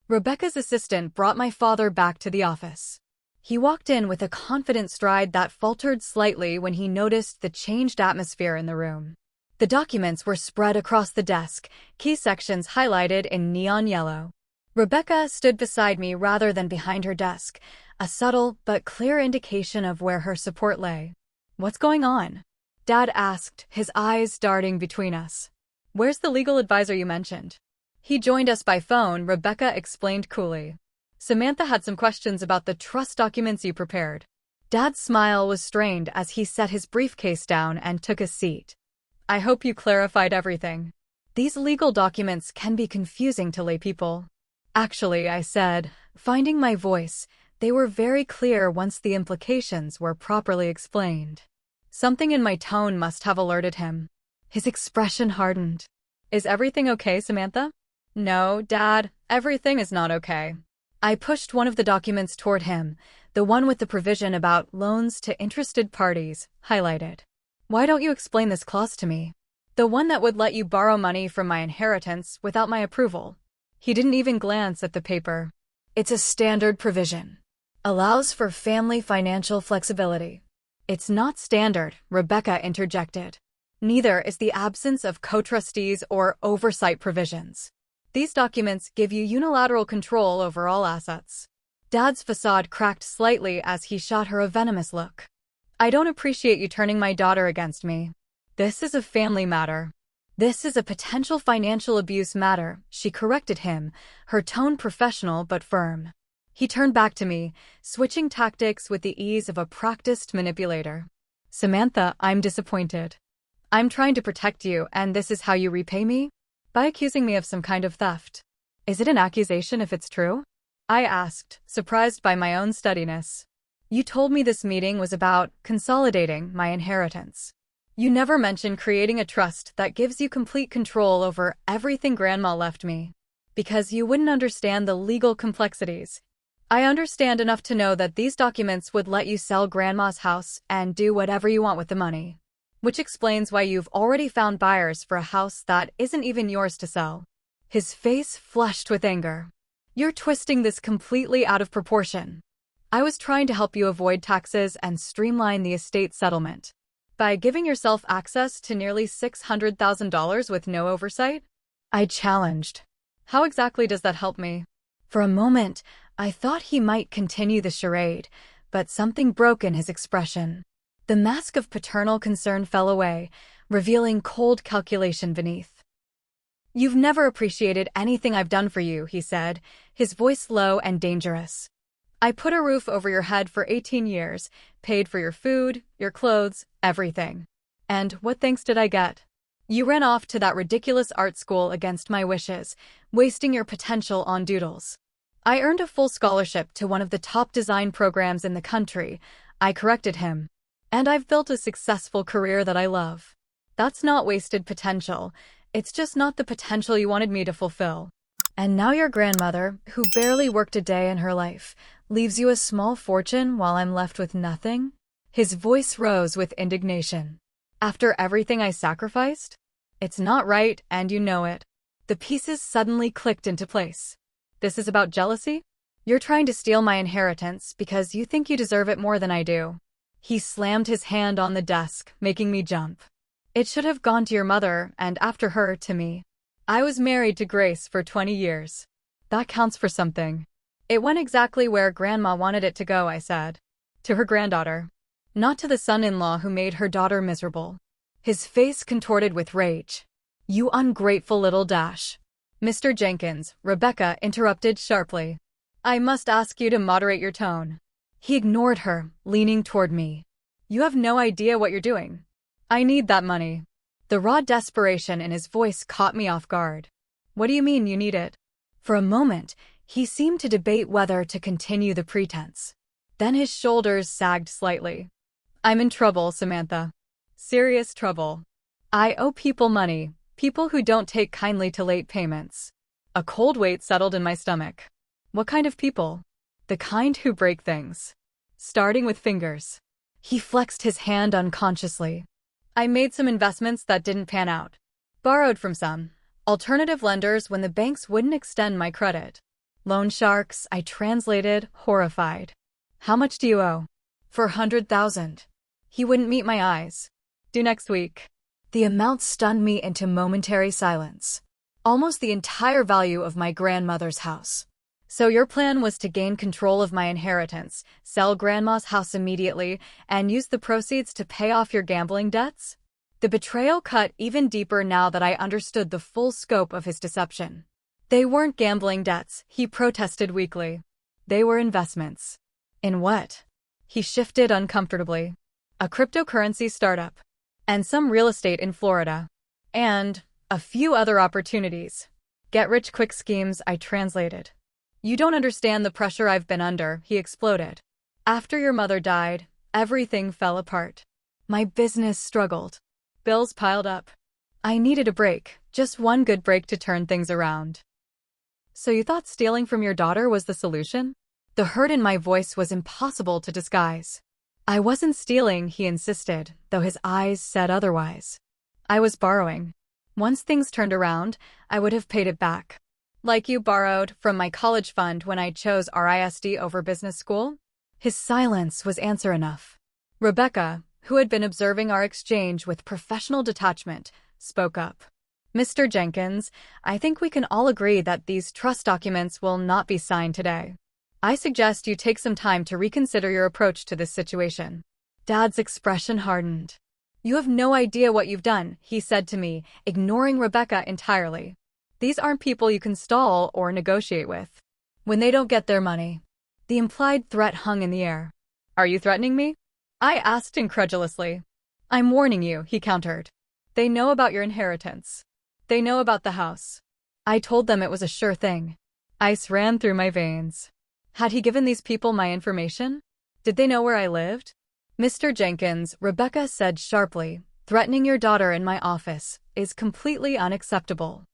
Rebecca's assistant brought my father back to the office. He walked in with a confident stride that faltered slightly when he noticed the changed atmosphere in the room. The documents were spread across the desk, key sections highlighted in neon yellow. Rebecca stood beside me rather than behind her desk, a subtle but clear indication of where her support lay. What's going on? Dad asked, his eyes darting between us. Where's the legal advisor you mentioned? He joined us by phone, Rebecca explained coolly. Samantha had some questions about the trust documents you prepared. Dad's smile was strained as he set his briefcase down and took a seat. I hope you clarified everything. These legal documents can be confusing to laypeople. Actually, I said, finding my voice, they were very clear once the implications were properly explained. Something in my tone must have alerted him. His expression hardened. Is everything okay, Samantha? No, Dad, everything is not okay. I pushed one of the documents toward him, the one with the provision about loans to interested parties, highlighted. Why don't you explain this clause to me? The one that would let you borrow money from my inheritance without my approval. He didn't even glance at the paper. It's a standard provision. Allows for family financial flexibility. It's not standard, Rebecca interjected. Neither is the absence of co-trustees or oversight provisions. These documents give you unilateral control over all assets. Dad's facade cracked slightly as he shot her a venomous look. I don't appreciate you turning my daughter against me. This is a family matter. This is a potential financial abuse matter, she corrected him, her tone professional but firm. He turned back to me, switching tactics with the ease of a practiced manipulator. Samantha, I'm disappointed. I'm trying to protect you, and this is how you repay me? By accusing me of some kind of theft. Is it an accusation if it's true? I asked, surprised by my own steadiness. You told me this meeting was about consolidating my inheritance. You never mentioned creating a trust that gives you complete control over everything Grandma left me. Because you wouldn't understand the legal complexities. I understand enough to know that these documents would let you sell Grandma's house and do whatever you want with the money. Which explains why you've already found buyers for a house that isn't even yours to sell. His face flushed with anger. You're twisting this completely out of proportion. I was trying to help you avoid taxes and streamline the estate settlement. By giving yourself access to nearly $600,000 with no oversight? I challenged. How exactly does that help me? For a moment, I thought he might continue the charade, but something broke in his expression. The mask of paternal concern fell away, revealing cold calculation beneath. You've never appreciated anything I've done for you, he said, his voice low and dangerous. I put a roof over your head for 18 years, paid for your food, your clothes, everything. And what thanks did I get? You ran off to that ridiculous art school against my wishes, wasting your potential on doodles. I earned a full scholarship to one of the top design programs in the country, I corrected him. And I've built a successful career that I love. That's not wasted potential, it's just not the potential you wanted me to fulfill. And now your grandmother, who barely worked a day in her life, leaves you a small fortune while I'm left with nothing? His voice rose with indignation. After everything I sacrificed? It's not right, and you know it. The pieces suddenly clicked into place. This is about jealousy? You're trying to steal my inheritance because you think you deserve it more than I do. He slammed his hand on the desk, making me jump. It should have gone to your mother, and after her, to me. I was married to Grace for 20 years. That counts for something. It went exactly where Grandma wanted it to go, I said. To her granddaughter. Not to the son-in-law who made her daughter miserable. His face contorted with rage. You ungrateful little dash. Mr. Jenkins, Rebecca interrupted sharply. I must ask you to moderate your tone. He ignored her, leaning toward me. You have no idea what you're doing. I need that money. The raw desperation in his voice caught me off guard. What do you mean you need it? For a moment, he seemed to debate whether to continue the pretense. Then his shoulders sagged slightly. I'm in trouble, Samantha. Serious trouble. I owe people money, people who don't take kindly to late payments. A cold weight settled in my stomach. What kind of people? The kind who break things. Starting with fingers. He flexed his hand unconsciously. I made some investments that didn't pan out. Borrowed from some alternative lenders when the banks wouldn't extend my credit. Loan sharks, I translated, horrified. How much do you owe? $400,000. He wouldn't meet my eyes. Due next week. The amount stunned me into momentary silence. Almost the entire value of my grandmother's house. So your plan was to gain control of my inheritance, sell Grandma's house immediately, and use the proceeds to pay off your gambling debts? The betrayal cut even deeper now that I understood the full scope of his deception. They weren't gambling debts, he protested weakly. They were investments. In what? He shifted uncomfortably. A cryptocurrency startup. And some real estate in Florida. And a few other opportunities. Get-rich-quick schemes, I translated. You don't understand the pressure I've been under, he exploded. After your mother died, everything fell apart. My business struggled. Bills piled up. I needed a break, just one good break to turn things around. So you thought stealing from your daughter was the solution? The hurt in my voice was impossible to disguise. I wasn't stealing, he insisted, though his eyes said otherwise. I was borrowing. Once things turned around, I would have paid it back. Like you borrowed from my college fund when I chose RISD over business school? His silence was answer enough. Rebecca, who had been observing our exchange with professional detachment, spoke up. Mr. Jenkins, I think we can all agree that these trust documents will not be signed today. I suggest you take some time to reconsider your approach to this situation. Dad's expression hardened. You have no idea what you've done, he said to me, ignoring Rebecca entirely. These aren't people you can stall or negotiate with. When they don't get their money. The implied threat hung in the air. Are you threatening me? I asked incredulously. I'm warning you, he countered. They know about your inheritance. They know about the house. I told them it was a sure thing. Ice ran through my veins. Had he given these people my information? Did they know where I lived? Mr. Jenkins, Rebecca said sharply, threatening your daughter in my office is completely unacceptable.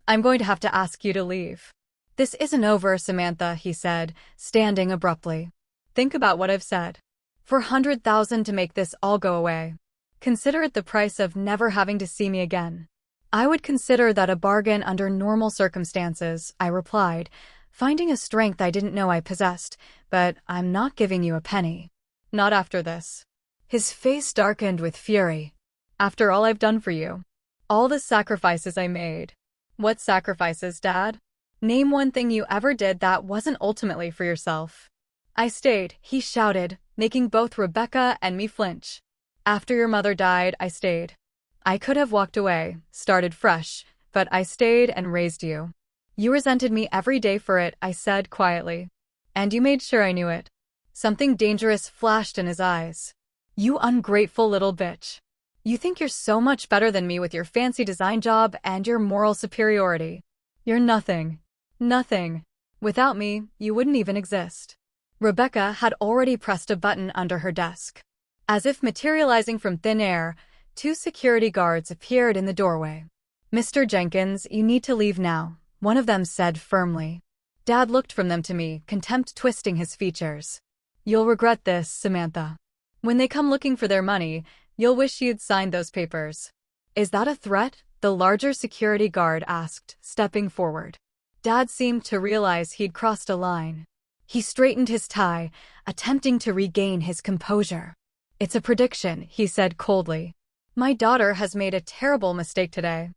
I'm going to have to ask you to leave. This isn't over, Samantha, he said, standing abruptly. Think about what I've said. $400,000 to make this all go away. Consider it the price of never having to see me again. I would consider that a bargain under normal circumstances, I replied, finding a strength I didn't know I possessed, but I'm not giving you a penny. Not after this. His face darkened with fury. After all I've done for you. All the sacrifices I made. What sacrifices, Dad? Name one thing you ever did that wasn't ultimately for yourself. I stayed, he shouted, making both Rebecca and me flinch. After your mother died, I stayed. I could have walked away, started fresh, but I stayed and raised you. You resented me every day for it, I said quietly. And you made sure I knew it. Something dangerous flashed in his eyes. You ungrateful little bitch. You think you're so much better than me with your fancy design job and your moral superiority. You're nothing. Nothing. Without me, you wouldn't even exist. Rebecca had already pressed a button under her desk. As if materializing from thin air, 2 security guards appeared in the doorway. Mr. Jenkins, you need to leave now, one of them said firmly. Dad looked from them to me, contempt twisting his features. You'll regret this, Samantha. When they come looking for their money, you'll wish you'd signed those papers. Is that a threat? The larger security guard asked, stepping forward. Dad seemed to realize he'd crossed a line. He straightened his tie, attempting to regain his composure. It's a prediction, he said coldly. My daughter has made a terrible mistake today.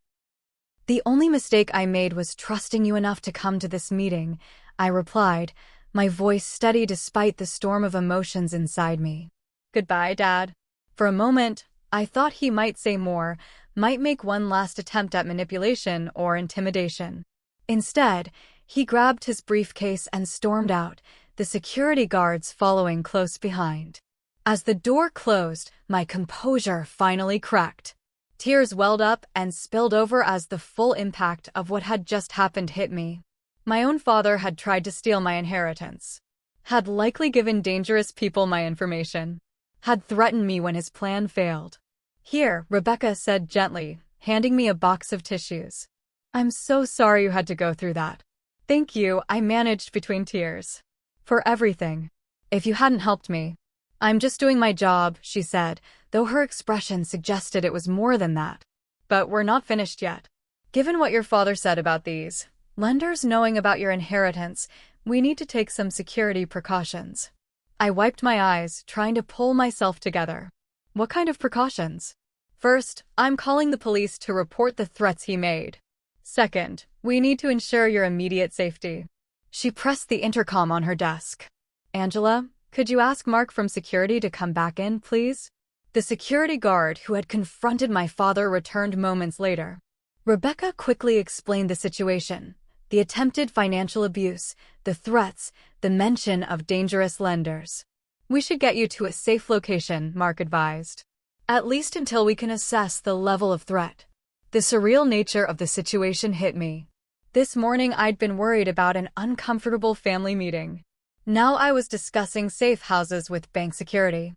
The only mistake I made was trusting you enough to come to this meeting, I replied, my voice steady despite the storm of emotions inside me. Goodbye, Dad. For a moment, I thought he might say more, might make one last attempt at manipulation or intimidation. Instead, he grabbed his briefcase and stormed out, the security guards following close behind. As the door closed, my composure finally cracked. Tears welled up and spilled over as the full impact of what had just happened hit me. My own father had tried to steal my inheritance, had likely given dangerous people my information, had threatened me when his plan failed. Here, Rebecca said gently, handing me a box of tissues. I'm so sorry you had to go through that. Thank you, I managed between tears. For everything. If you hadn't helped me. I'm just doing my job, she said, though her expression suggested it was more than that. But we're not finished yet. Given what your father said about these lenders knowing about your inheritance, we need to take some security precautions. I wiped my eyes, trying to pull myself together. What kind of precautions? First, I'm calling the police to report the threats he made. Second, we need to ensure your immediate safety. She pressed the intercom on her desk. Angela, could you ask Mark from security to come back in, please? The security guard who had confronted my father returned moments later. Rebecca quickly explained the situation, the attempted financial abuse, the threats, the mention of dangerous lenders. We should get you to a safe location, Mark advised. At least until we can assess the level of threat. The surreal nature of the situation hit me. This morning I'd been worried about an uncomfortable family meeting. Now I was discussing safe houses with bank security.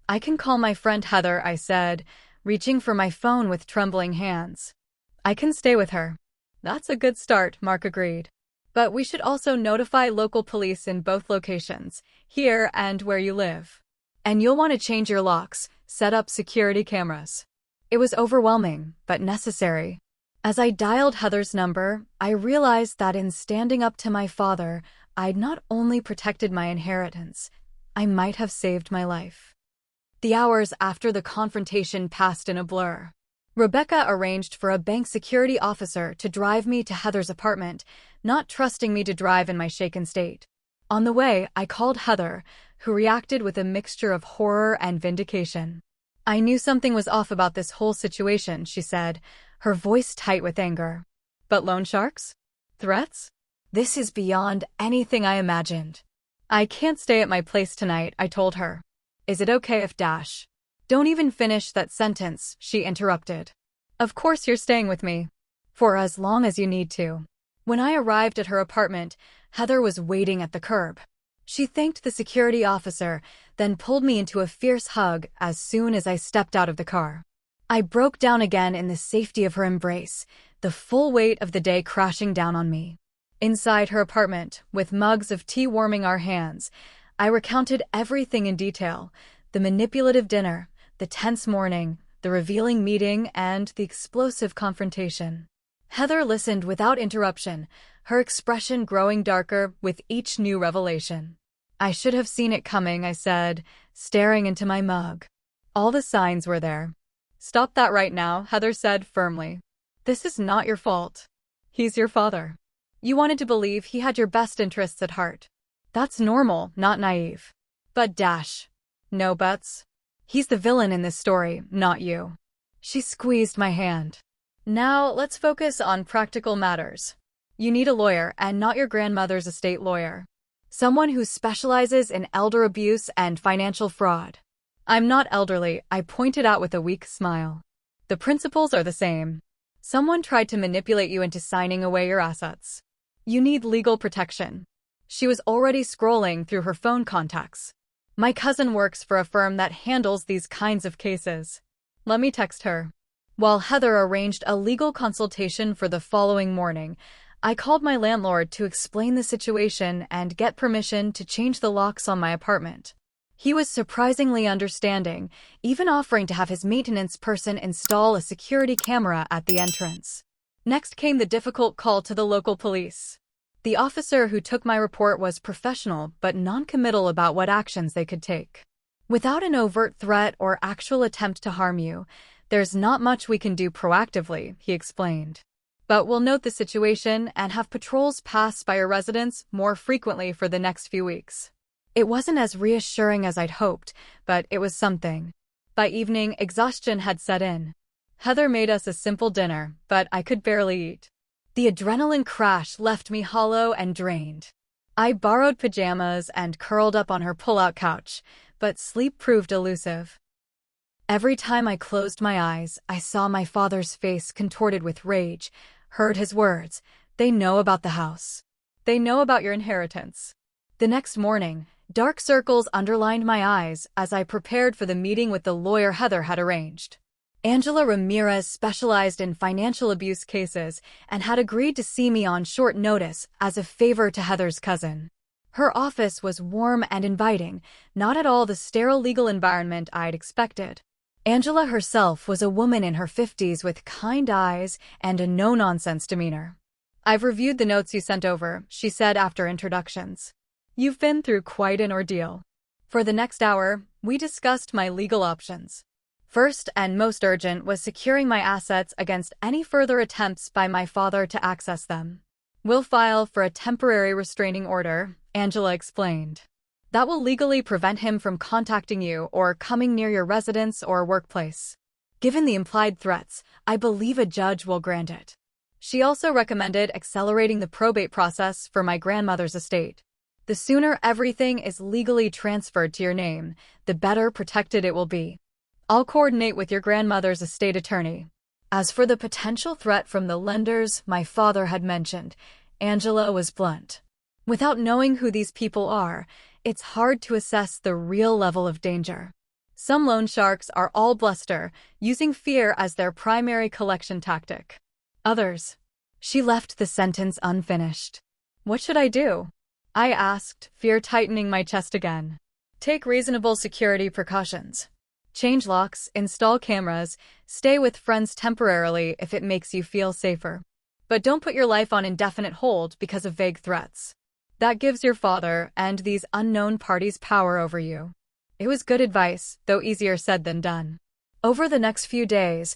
I can call my friend Heather, I said, reaching for my phone with trembling hands. I can stay with her. That's a good start, Mark agreed. But we should also notify local police in both locations, here and where you live. And you'll want to change your locks, set up security cameras. It was overwhelming, but necessary. As I dialed Heather's number, I realized that in standing up to my father, I'd not only protected my inheritance, I might have saved my life. The hours after the confrontation passed in a blur. Rebecca arranged for a bank security officer to drive me to Heather's apartment, not trusting me to drive in my shaken state. On the way, I called Heather, who reacted with a mixture of horror and vindication. I knew something was off about this whole situation, she said, her voice tight with anger. But loan sharks? Threats? This is beyond anything I imagined. I can't stay at my place tonight, I told her. Is it okay if dash? Don't even finish that sentence, she interrupted. Of course you're staying with me. For as long as you need to. When I arrived at her apartment, Heather was waiting at the curb. She thanked the security officer, then pulled me into a fierce hug as soon as I stepped out of the car. I broke down again in the safety of her embrace, the full weight of the day crashing down on me. Inside her apartment, with mugs of tea warming our hands, I recounted everything in detail, the manipulative dinner, the tense morning, the revealing meeting, and the explosive confrontation. Heather listened without interruption, her expression growing darker with each new revelation. I should have seen it coming, I said, staring into my mug. All the signs were there. Stop that right now, Heather said firmly. This is not your fault. He's your father. You wanted to believe he had your best interests at heart. That's normal, not naive. But dash. No buts. He's the villain in this story, not you. She squeezed my hand. Now, let's focus on practical matters. You need a lawyer and not your grandmother's estate lawyer. Someone who specializes in elder abuse and financial fraud. I'm not elderly, I pointed out with a weak smile. The principles are the same. Someone tried to manipulate you into signing away your assets. You need legal protection. She was already scrolling through her phone contacts. My cousin works for a firm that handles these kinds of cases. Let me text her. While Heather arranged a legal consultation for the following morning, I called my landlord to explain the situation and get permission to change the locks on my apartment. He was surprisingly understanding, even offering to have his maintenance person install a security camera at the entrance. Next came the difficult call to the local police. The officer who took my report was professional but non-committal about what actions they could take. Without an overt threat or actual attempt to harm you, there's not much we can do proactively, he explained. But we'll note the situation and have patrols pass by your residence more frequently for the next few weeks. It wasn't as reassuring as I'd hoped, but it was something. By evening, exhaustion had set in. Heather made us a simple dinner, but I could barely eat. The adrenaline crash left me hollow and drained. I borrowed pajamas and curled up on her pull-out couch, but sleep proved elusive. Every time I closed my eyes, I saw my father's face contorted with rage, heard his words, "They know about the house. They know about your inheritance." The next morning, dark circles underlined my eyes as I prepared for the meeting with the lawyer Heather had arranged. Angela Ramirez specialized in financial abuse cases and had agreed to see me on short notice as a favor to Heather's cousin. Her office was warm and inviting, not at all the sterile legal environment I'd expected. Angela herself was a woman in her 50s with kind eyes and a no-nonsense demeanor. "I've reviewed the notes you sent over," she said after introductions. "You've been through quite an ordeal." For the next hour, we discussed my legal options. First and most urgent was securing my assets against any further attempts by my father to access them. "We'll file for a temporary restraining order," Angela explained. "That will legally prevent him from contacting you or coming near your residence or workplace. Given the implied threats, I believe a judge will grant it." She also recommended accelerating the probate process for my grandmother's estate. "The sooner everything is legally transferred to your name, the better protected it will be. I'll coordinate with your grandmother's estate attorney." As for the potential threat from the lenders my father had mentioned, Angela was blunt. "Without knowing who these people are, it's hard to assess the real level of danger. Some loan sharks are all bluster, using fear as their primary collection tactic. Others—" She left the sentence unfinished. "What should I do?" I asked, fear tightening my chest again. "Take reasonable security precautions. Change locks, install cameras, stay with friends temporarily if it makes you feel safer. But don't put your life on indefinite hold because of vague threats. That gives your father and these unknown parties power over you." It was good advice, though easier said than done. Over the next few days,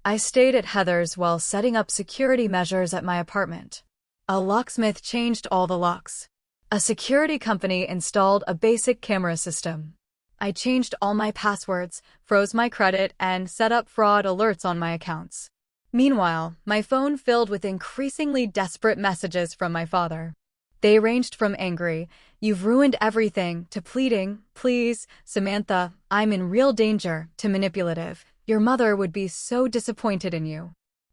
I stayed at Heather's while setting up security measures at my apartment. A locksmith changed all the locks. A security company installed a basic camera system. I changed all my passwords, froze my credit, and set up fraud alerts on my accounts. Meanwhile, my phone filled with increasingly desperate messages from my father. They ranged from angry, "You've ruined everything," to pleading, "Please, Samantha, I'm in real danger," to manipulative, "Your mother would be so disappointed in you."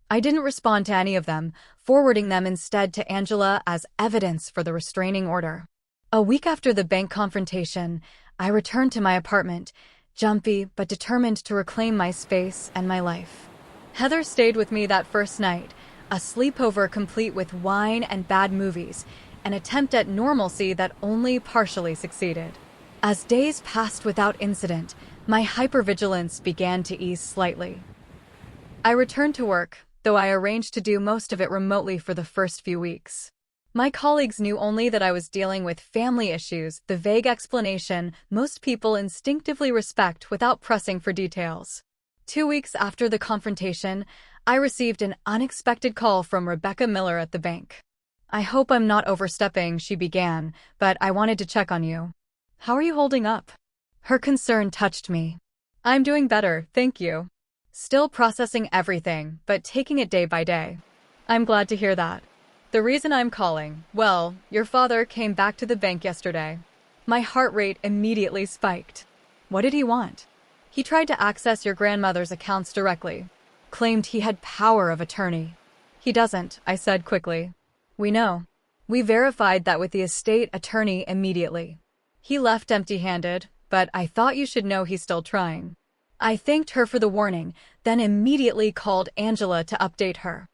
I didn't respond to any of them, forwarding them instead to Angela as evidence for the restraining order. A week after the bank confrontation, I returned to my apartment, jumpy but determined to reclaim my space and my life. Heather stayed with me that first night, a sleepover complete with wine and bad movies, an attempt at normalcy that only partially succeeded. As days passed without incident, my hypervigilance began to ease slightly. I returned to work, though I arranged to do most of it remotely for the first few weeks. My colleagues knew only that I was dealing with family issues, the vague explanation most people instinctively respect without pressing for details. 2 weeks after the confrontation, I received an unexpected call from Rebecca Miller at the bank. "I hope I'm not overstepping," she began, "but I wanted to check on you. How are you holding up?" Her concern touched me. "I'm doing better, thank you. Still processing everything, but taking it day by day." "I'm glad to hear that. The reason I'm calling, well, your father came back to the bank yesterday." My heart rate immediately spiked. "What did he want?" "He tried to access your grandmother's accounts directly. Claimed he had power of attorney." "He doesn't," I said quickly. "We know. We verified that with the estate attorney immediately. He left empty-handed, but I thought you should know he's still trying." I thanked her for the warning, then immediately called Angela to update her.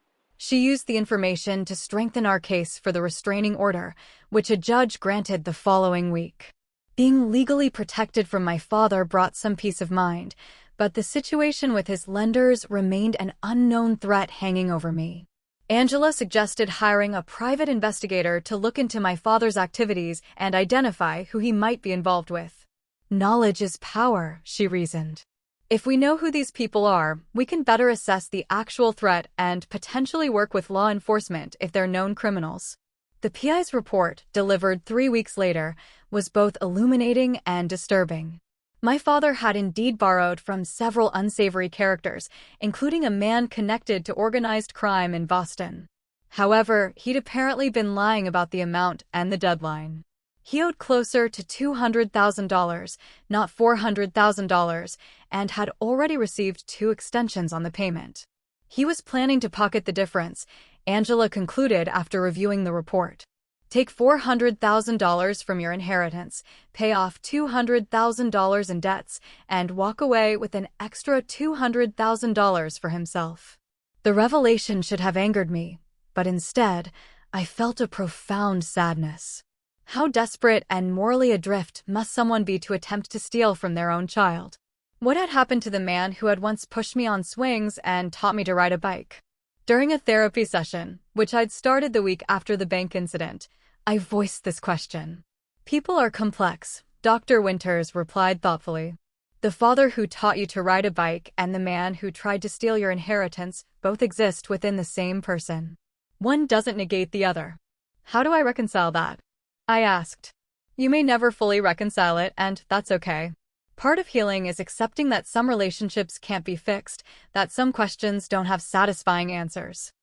She used the information to strengthen our case for the restraining order, which a judge granted the following week. Being legally protected from my father brought some peace of mind, but the situation with his lenders remained an unknown threat hanging over me. Angela suggested hiring a private investigator to look into my father's activities and identify who he might be involved with. Knowledge is power, she reasoned. If we know who these people are, we can better assess the actual threat and potentially work with law enforcement if they're known criminals. The PI's report, delivered 3 weeks later, was both illuminating and disturbing. My father had indeed borrowed from several unsavory characters, including a man connected to organized crime in Boston. However, he'd apparently been lying about the amount and the deadline. He owed closer to $200,000, not $400,000, and had already received 2 extensions on the payment. He was planning to pocket the difference, Angela concluded after reviewing the report. Take $400,000 from your inheritance, pay off $200,000 in debts, and walk away with an extra $200,000 for himself. The revelation should have angered me, but instead, I felt a profound sadness. How desperate and morally adrift must someone be to attempt to steal from their own child? What had happened to the man who had once pushed me on swings and taught me to ride a bike? During a therapy session, which I'd started the week after the bank incident, I voiced this question. People are complex, Dr. Winters replied thoughtfully. The father who taught you to ride a bike and the man who tried to steal your inheritance both exist within the same person. One doesn't negate the other. How do I reconcile that? I asked. You may never fully reconcile it, and that's okay. Part of healing is accepting that some relationships can't be fixed, that some questions don't have satisfying answers.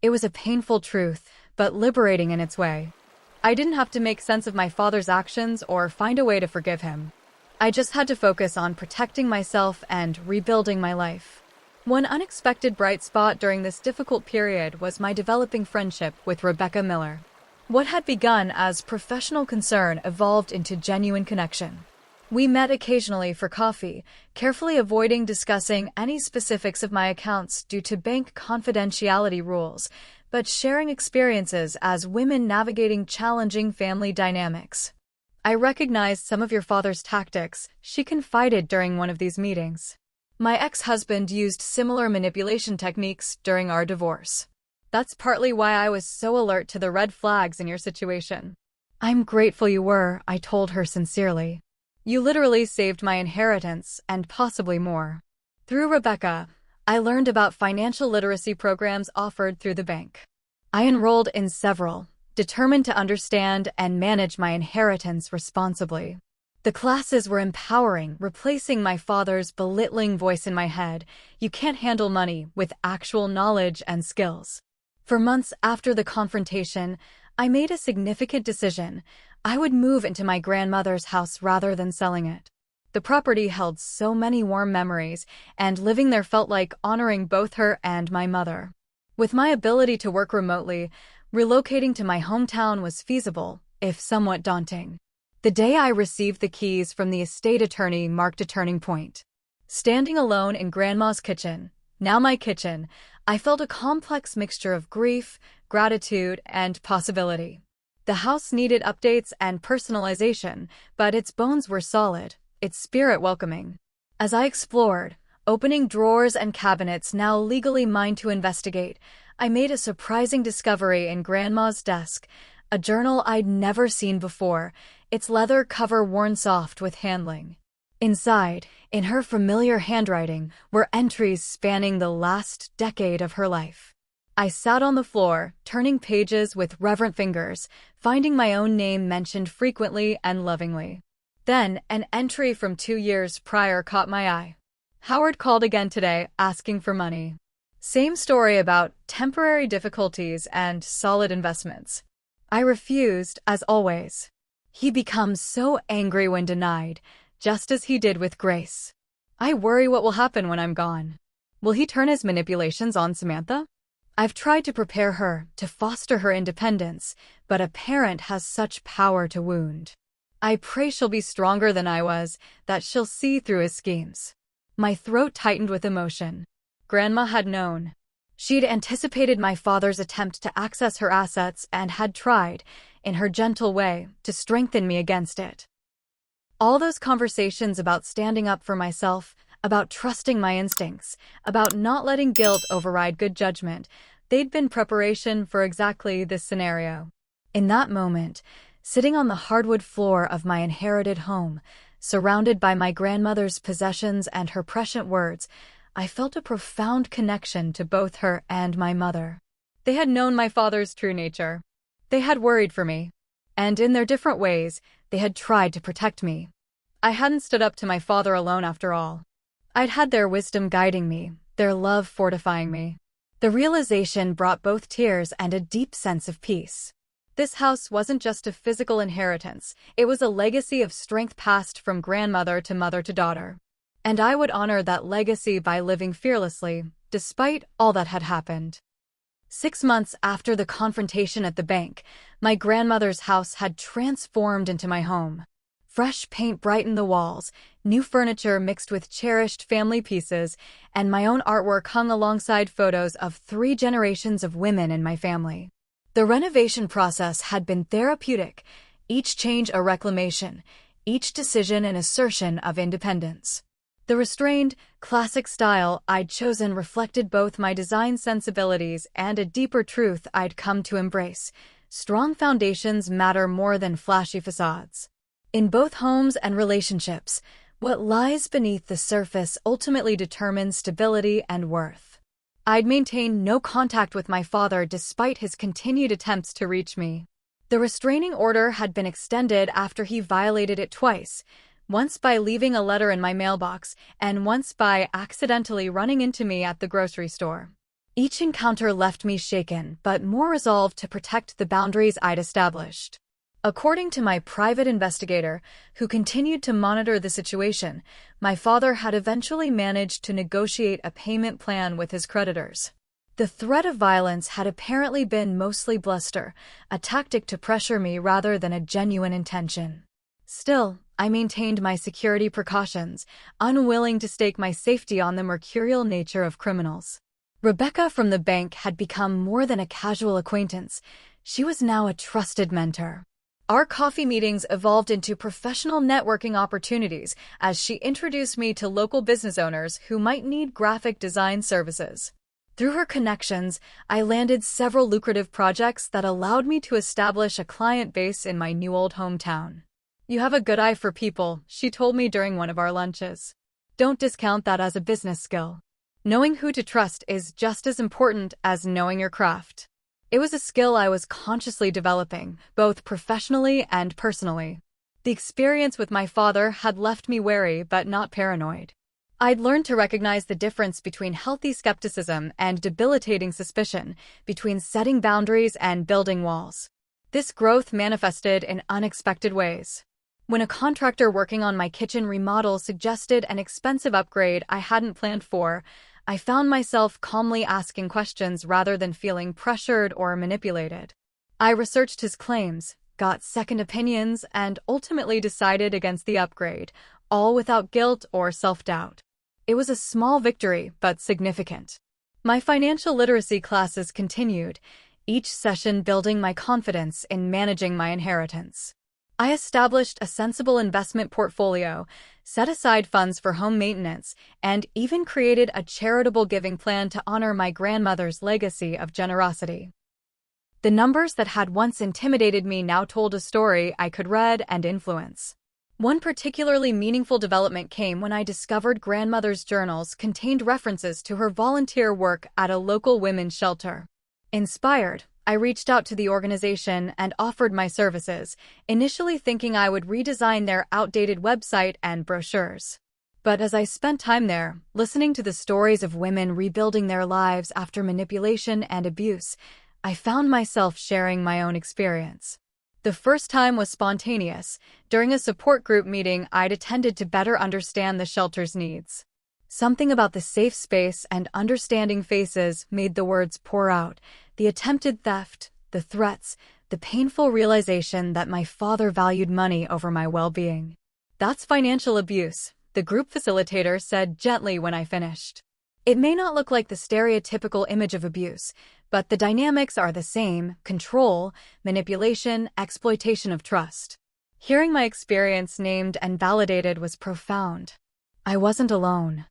It was a painful truth, but liberating in its way. I didn't have to make sense of my father's actions or find a way to forgive him. I just had to focus on protecting myself and rebuilding my life. One unexpected bright spot during this difficult period was my developing friendship with Rebecca Miller. What had begun as professional concern evolved into genuine connection. We met occasionally for coffee, carefully avoiding discussing any specifics of my accounts due to bank confidentiality rules, but sharing experiences as women navigating challenging family dynamics. I recognized some of your father's tactics, she confided during one of these meetings. My ex-husband used similar manipulation techniques during our divorce. That's partly why I was so alert to the red flags in your situation. I'm grateful you were, I told her sincerely. You literally saved my inheritance and possibly more. Through Rebecca, I learned about financial literacy programs offered through the bank. I enrolled in several, determined to understand and manage my inheritance responsibly. The classes were empowering, replacing my father's belittling voice in my head. You can't handle money with actual knowledge and skills. For months after the confrontation, I made a significant decision. I would move into my grandmother's house rather than selling it. The property held so many warm memories, and living there felt like honoring both her and my mother. With my ability to work remotely, relocating to my hometown was feasible, if somewhat daunting. The day I received the keys from the estate attorney marked a turning point. Standing alone in Grandma's kitchen, now my kitchen, I felt a complex mixture of grief, gratitude, and possibility. The house needed updates and personalization, but its bones were solid, its spirit welcoming. As I explored, opening drawers and cabinets now legally mine to investigate, I made a surprising discovery in Grandma's desk, a journal I'd never seen before, its leather cover worn soft with handling. Inside, in her familiar handwriting, were entries spanning the last decade of her life. I sat on the floor, turning pages with reverent fingers, finding my own name mentioned frequently and lovingly. Then, an entry from 2 years prior caught my eye. Howard called again today, asking for money. Same story about temporary difficulties and solid investments. I refused, as always. He becomes so angry when denied, just as he did with Grace. I worry what will happen when I'm gone. Will he turn his manipulations on Samantha? I've tried to prepare her, to foster her independence, but a parent has such power to wound. I pray she'll be stronger than I was, that she'll see through his schemes. My throat tightened with emotion. Grandma had known. She'd anticipated my father's attempt to access her assets and had tried, in her gentle way, to strengthen me against it. All those conversations about standing up for myself, about trusting my instincts, about not letting guilt override good judgment, they'd been preparation for exactly this scenario. In that moment, sitting on the hardwood floor of my inherited home, surrounded by my grandmother's possessions and her prescient words, I felt a profound connection to both her and my mother. They had known my father's true nature. They had worried for me. And in their different ways, they had tried to protect me. I hadn't stood up to my father alone after all. I'd had their wisdom guiding me, their love fortifying me. The realization brought both tears and a deep sense of peace. This house wasn't just a physical inheritance, it was a legacy of strength passed from grandmother to mother to daughter. And I would honor that legacy by living fearlessly, despite all that had happened. 6 months after the confrontation at the bank, my grandmother's house had transformed into my home. Fresh paint brightened the walls, new furniture mixed with cherished family pieces, and my own artwork hung alongside photos of 3 generations of women in my family. The renovation process had been therapeutic, each change a reclamation, each decision an assertion of independence. The restrained, classic style I'd chosen reflected both my design sensibilities and a deeper truth I'd come to embrace. Strong foundations matter more than flashy facades. In both homes and relationships, what lies beneath the surface ultimately determines stability and worth. I'd maintained no contact with my father despite his continued attempts to reach me. The restraining order had been extended after he violated it twice, once by leaving a letter in my mailbox and once by accidentally running into me at the grocery store. Each encounter left me shaken but more resolved to protect the boundaries I'd established. According to my private investigator, who continued to monitor the situation, my father had eventually managed to negotiate a payment plan with his creditors. The threat of violence had apparently been mostly bluster, a tactic to pressure me rather than a genuine intention. Still, I maintained my security precautions, unwilling to stake my safety on the mercurial nature of criminals. Rebecca from the bank had become more than a casual acquaintance. She was now a trusted mentor. Our coffee meetings evolved into professional networking opportunities as she introduced me to local business owners who might need graphic design services. Through her connections, I landed several lucrative projects that allowed me to establish a client base in my new old hometown. "You have a good eye for people," she told me during one of our lunches. "Don't discount that as a business skill. Knowing who to trust is just as important as knowing your craft." It was a skill I was consciously developing, both professionally and personally. The experience with my father had left me wary but not paranoid. I'd learned to recognize the difference between healthy skepticism and debilitating suspicion, between setting boundaries and building walls. This growth manifested in unexpected ways. When a contractor working on my kitchen remodel suggested an expensive upgrade I hadn't planned for, I found myself calmly asking questions rather than feeling pressured or manipulated. I researched his claims, got second opinions, and ultimately decided against the upgrade, all without guilt or self-doubt. It was a small victory, but significant. My financial literacy classes continued, each session building my confidence in managing my inheritance. I established a sensible investment portfolio, set aside funds for home maintenance, and even created a charitable giving plan to honor my grandmother's legacy of generosity. The numbers that had once intimidated me now told a story I could read and influence. One particularly meaningful development came when I discovered grandmother's journals contained references to her volunteer work at a local women's shelter. Inspired, I reached out to the organization and offered my services, initially thinking I would redesign their outdated website and brochures. But as I spent time there, listening to the stories of women rebuilding their lives after manipulation and abuse, I found myself sharing my own experience. The first time was spontaneous, during a support group meeting I'd attended to better understand the shelter's needs. Something about the safe space and understanding faces made the words pour out. The attempted theft, the threats, the painful realization that my father valued money over my well-being. "That's financial abuse," the group facilitator said gently when I finished. It may not look like the stereotypical image of abuse, but the dynamics are the same: control, manipulation, exploitation of trust. Hearing my experience named and validated was profound. I wasn't alone.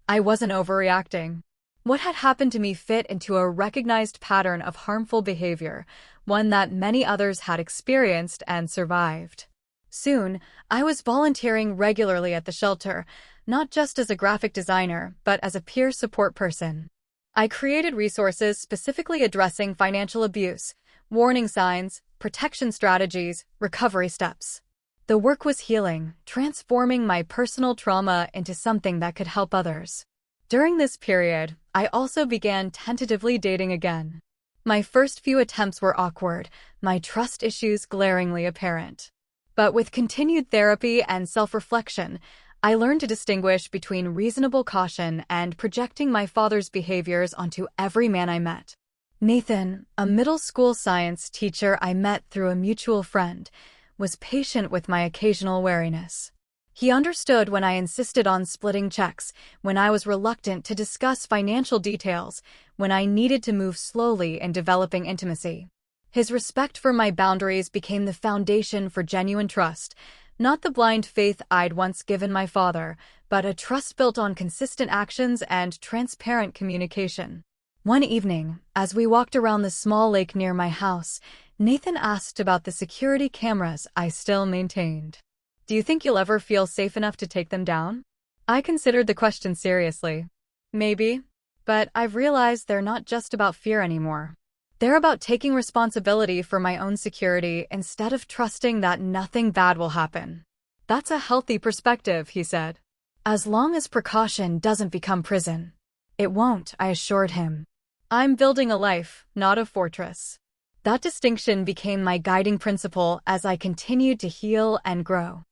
I wasn't overreacting. What had happened to me fit into a recognized pattern of harmful behavior, one that many others had experienced and survived. Soon, I was volunteering regularly at the shelter, not just as a graphic designer, but as a peer support person. I created resources specifically addressing financial abuse, warning signs, protection strategies, recovery steps. The work was healing, transforming my personal trauma into something that could help others. During this period, I also began tentatively dating again. My first few attempts were awkward, my trust issues glaringly apparent. But with continued therapy and self-reflection, I learned to distinguish between reasonable caution and projecting my father's behaviors onto every man I met. Nathan, a middle school science teacher I met through a mutual friend, was patient with my occasional wariness. He understood when I insisted on splitting checks, when I was reluctant to discuss financial details, when I needed to move slowly in developing intimacy. His respect for my boundaries became the foundation for genuine trust, not the blind faith I'd once given my father, but a trust built on consistent actions and transparent communication. One evening, as we walked around the small lake near my house, Nathan asked about the security cameras I still maintained. "Do you think you'll ever feel safe enough to take them down?" I considered the question seriously. Maybe, but I've realized they're not just about fear anymore. They're about taking responsibility for my own security instead of trusting that nothing bad will happen. "That's a healthy perspective," he said. "As long as precaution doesn't become prison." "It won't," I assured him. "I'm building a life, not a fortress." That distinction became my guiding principle as I continued to heal and grow.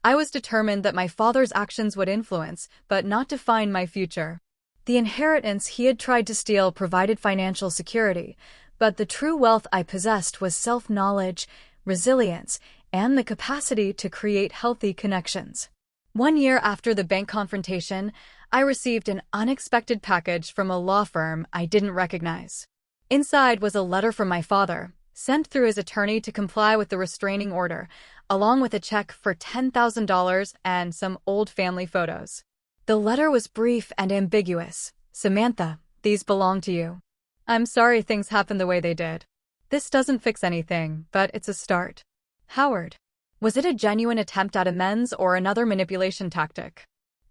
I was determined that my father's actions would influence, but not define my future. The inheritance he had tried to steal provided financial security, but the true wealth I possessed was self-knowledge, resilience, and the capacity to create healthy connections. One year after the bank confrontation, I received an unexpected package from a law firm I didn't recognize. Inside was a letter from my father, sent through his attorney to comply with the restraining order, along with a check for $10,000 and some old family photos. The letter was brief and ambiguous. "Samantha, these belong to you. I'm sorry things happened the way they did. This doesn't fix anything, but it's a start. Howard." Was it a genuine attempt at amends or another manipulation tactic?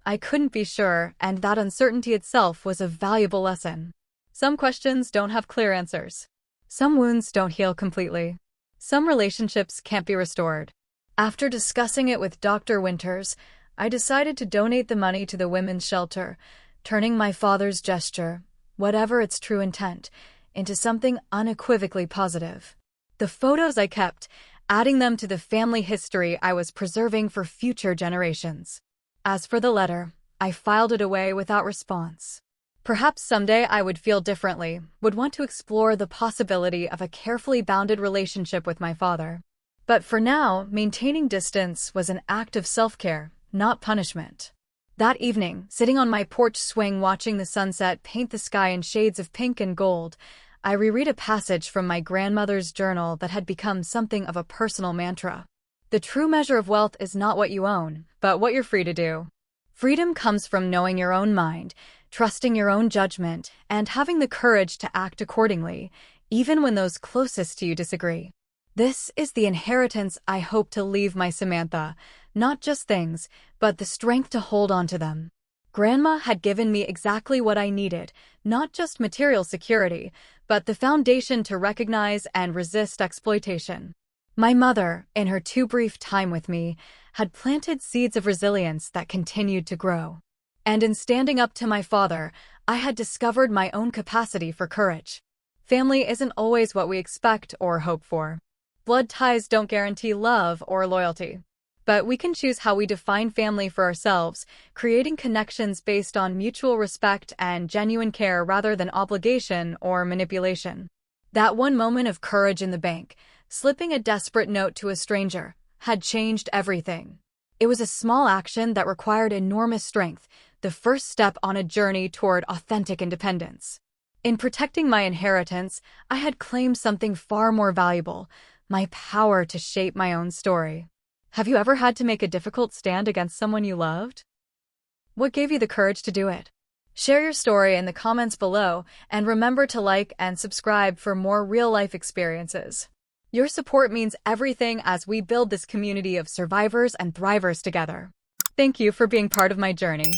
I couldn't be sure, and that uncertainty itself was a valuable lesson. Some questions don't have clear answers. Some wounds don't heal completely. Some relationships can't be restored. After discussing it with Dr. Winters, I decided to donate the money to the women's shelter, turning my father's gesture, whatever its true intent, into something unequivocally positive. The photos I kept, adding them to the family history I was preserving for future generations. As for the letter, I filed it away without response. Perhaps someday I would feel differently, would want to explore the possibility of a carefully bounded relationship with my father. But for now, maintaining distance was an act of self-care, not punishment. That evening, sitting on my porch swing watching the sunset paint the sky in shades of pink and gold, I reread a passage from my grandmother's journal that had become something of a personal mantra. "The true measure of wealth is not what you own, but what you're free to do." Freedom comes from knowing your own mind, trusting your own judgment, and having the courage to act accordingly, even when those closest to you disagree. This is the inheritance I hope to leave my Samantha, not just things, but the strength to hold on to them. Grandma had given me exactly what I needed, not just material security, but the foundation to recognize and resist exploitation. My mother, in her too brief time with me, had planted seeds of resilience that continued to grow. And in standing up to my father, I had discovered my own capacity for courage. Family isn't always what we expect or hope for. Blood ties don't guarantee love or loyalty. But we can choose how we define family for ourselves, creating connections based on mutual respect and genuine care rather than obligation or manipulation. That one moment of courage in the bank, slipping a desperate note to a stranger, had changed everything. It was a small action that required enormous strength, the first step on a journey toward authentic independence. In protecting my inheritance, I had claimed something far more valuable, my power to shape my own story. Have you ever had to make a difficult stand against someone you loved? What gave you the courage to do it? Share your story in the comments below, and remember to like and subscribe for more real-life experiences. Your support means everything as we build this community of survivors and thrivers together. Thank you for being part of my journey.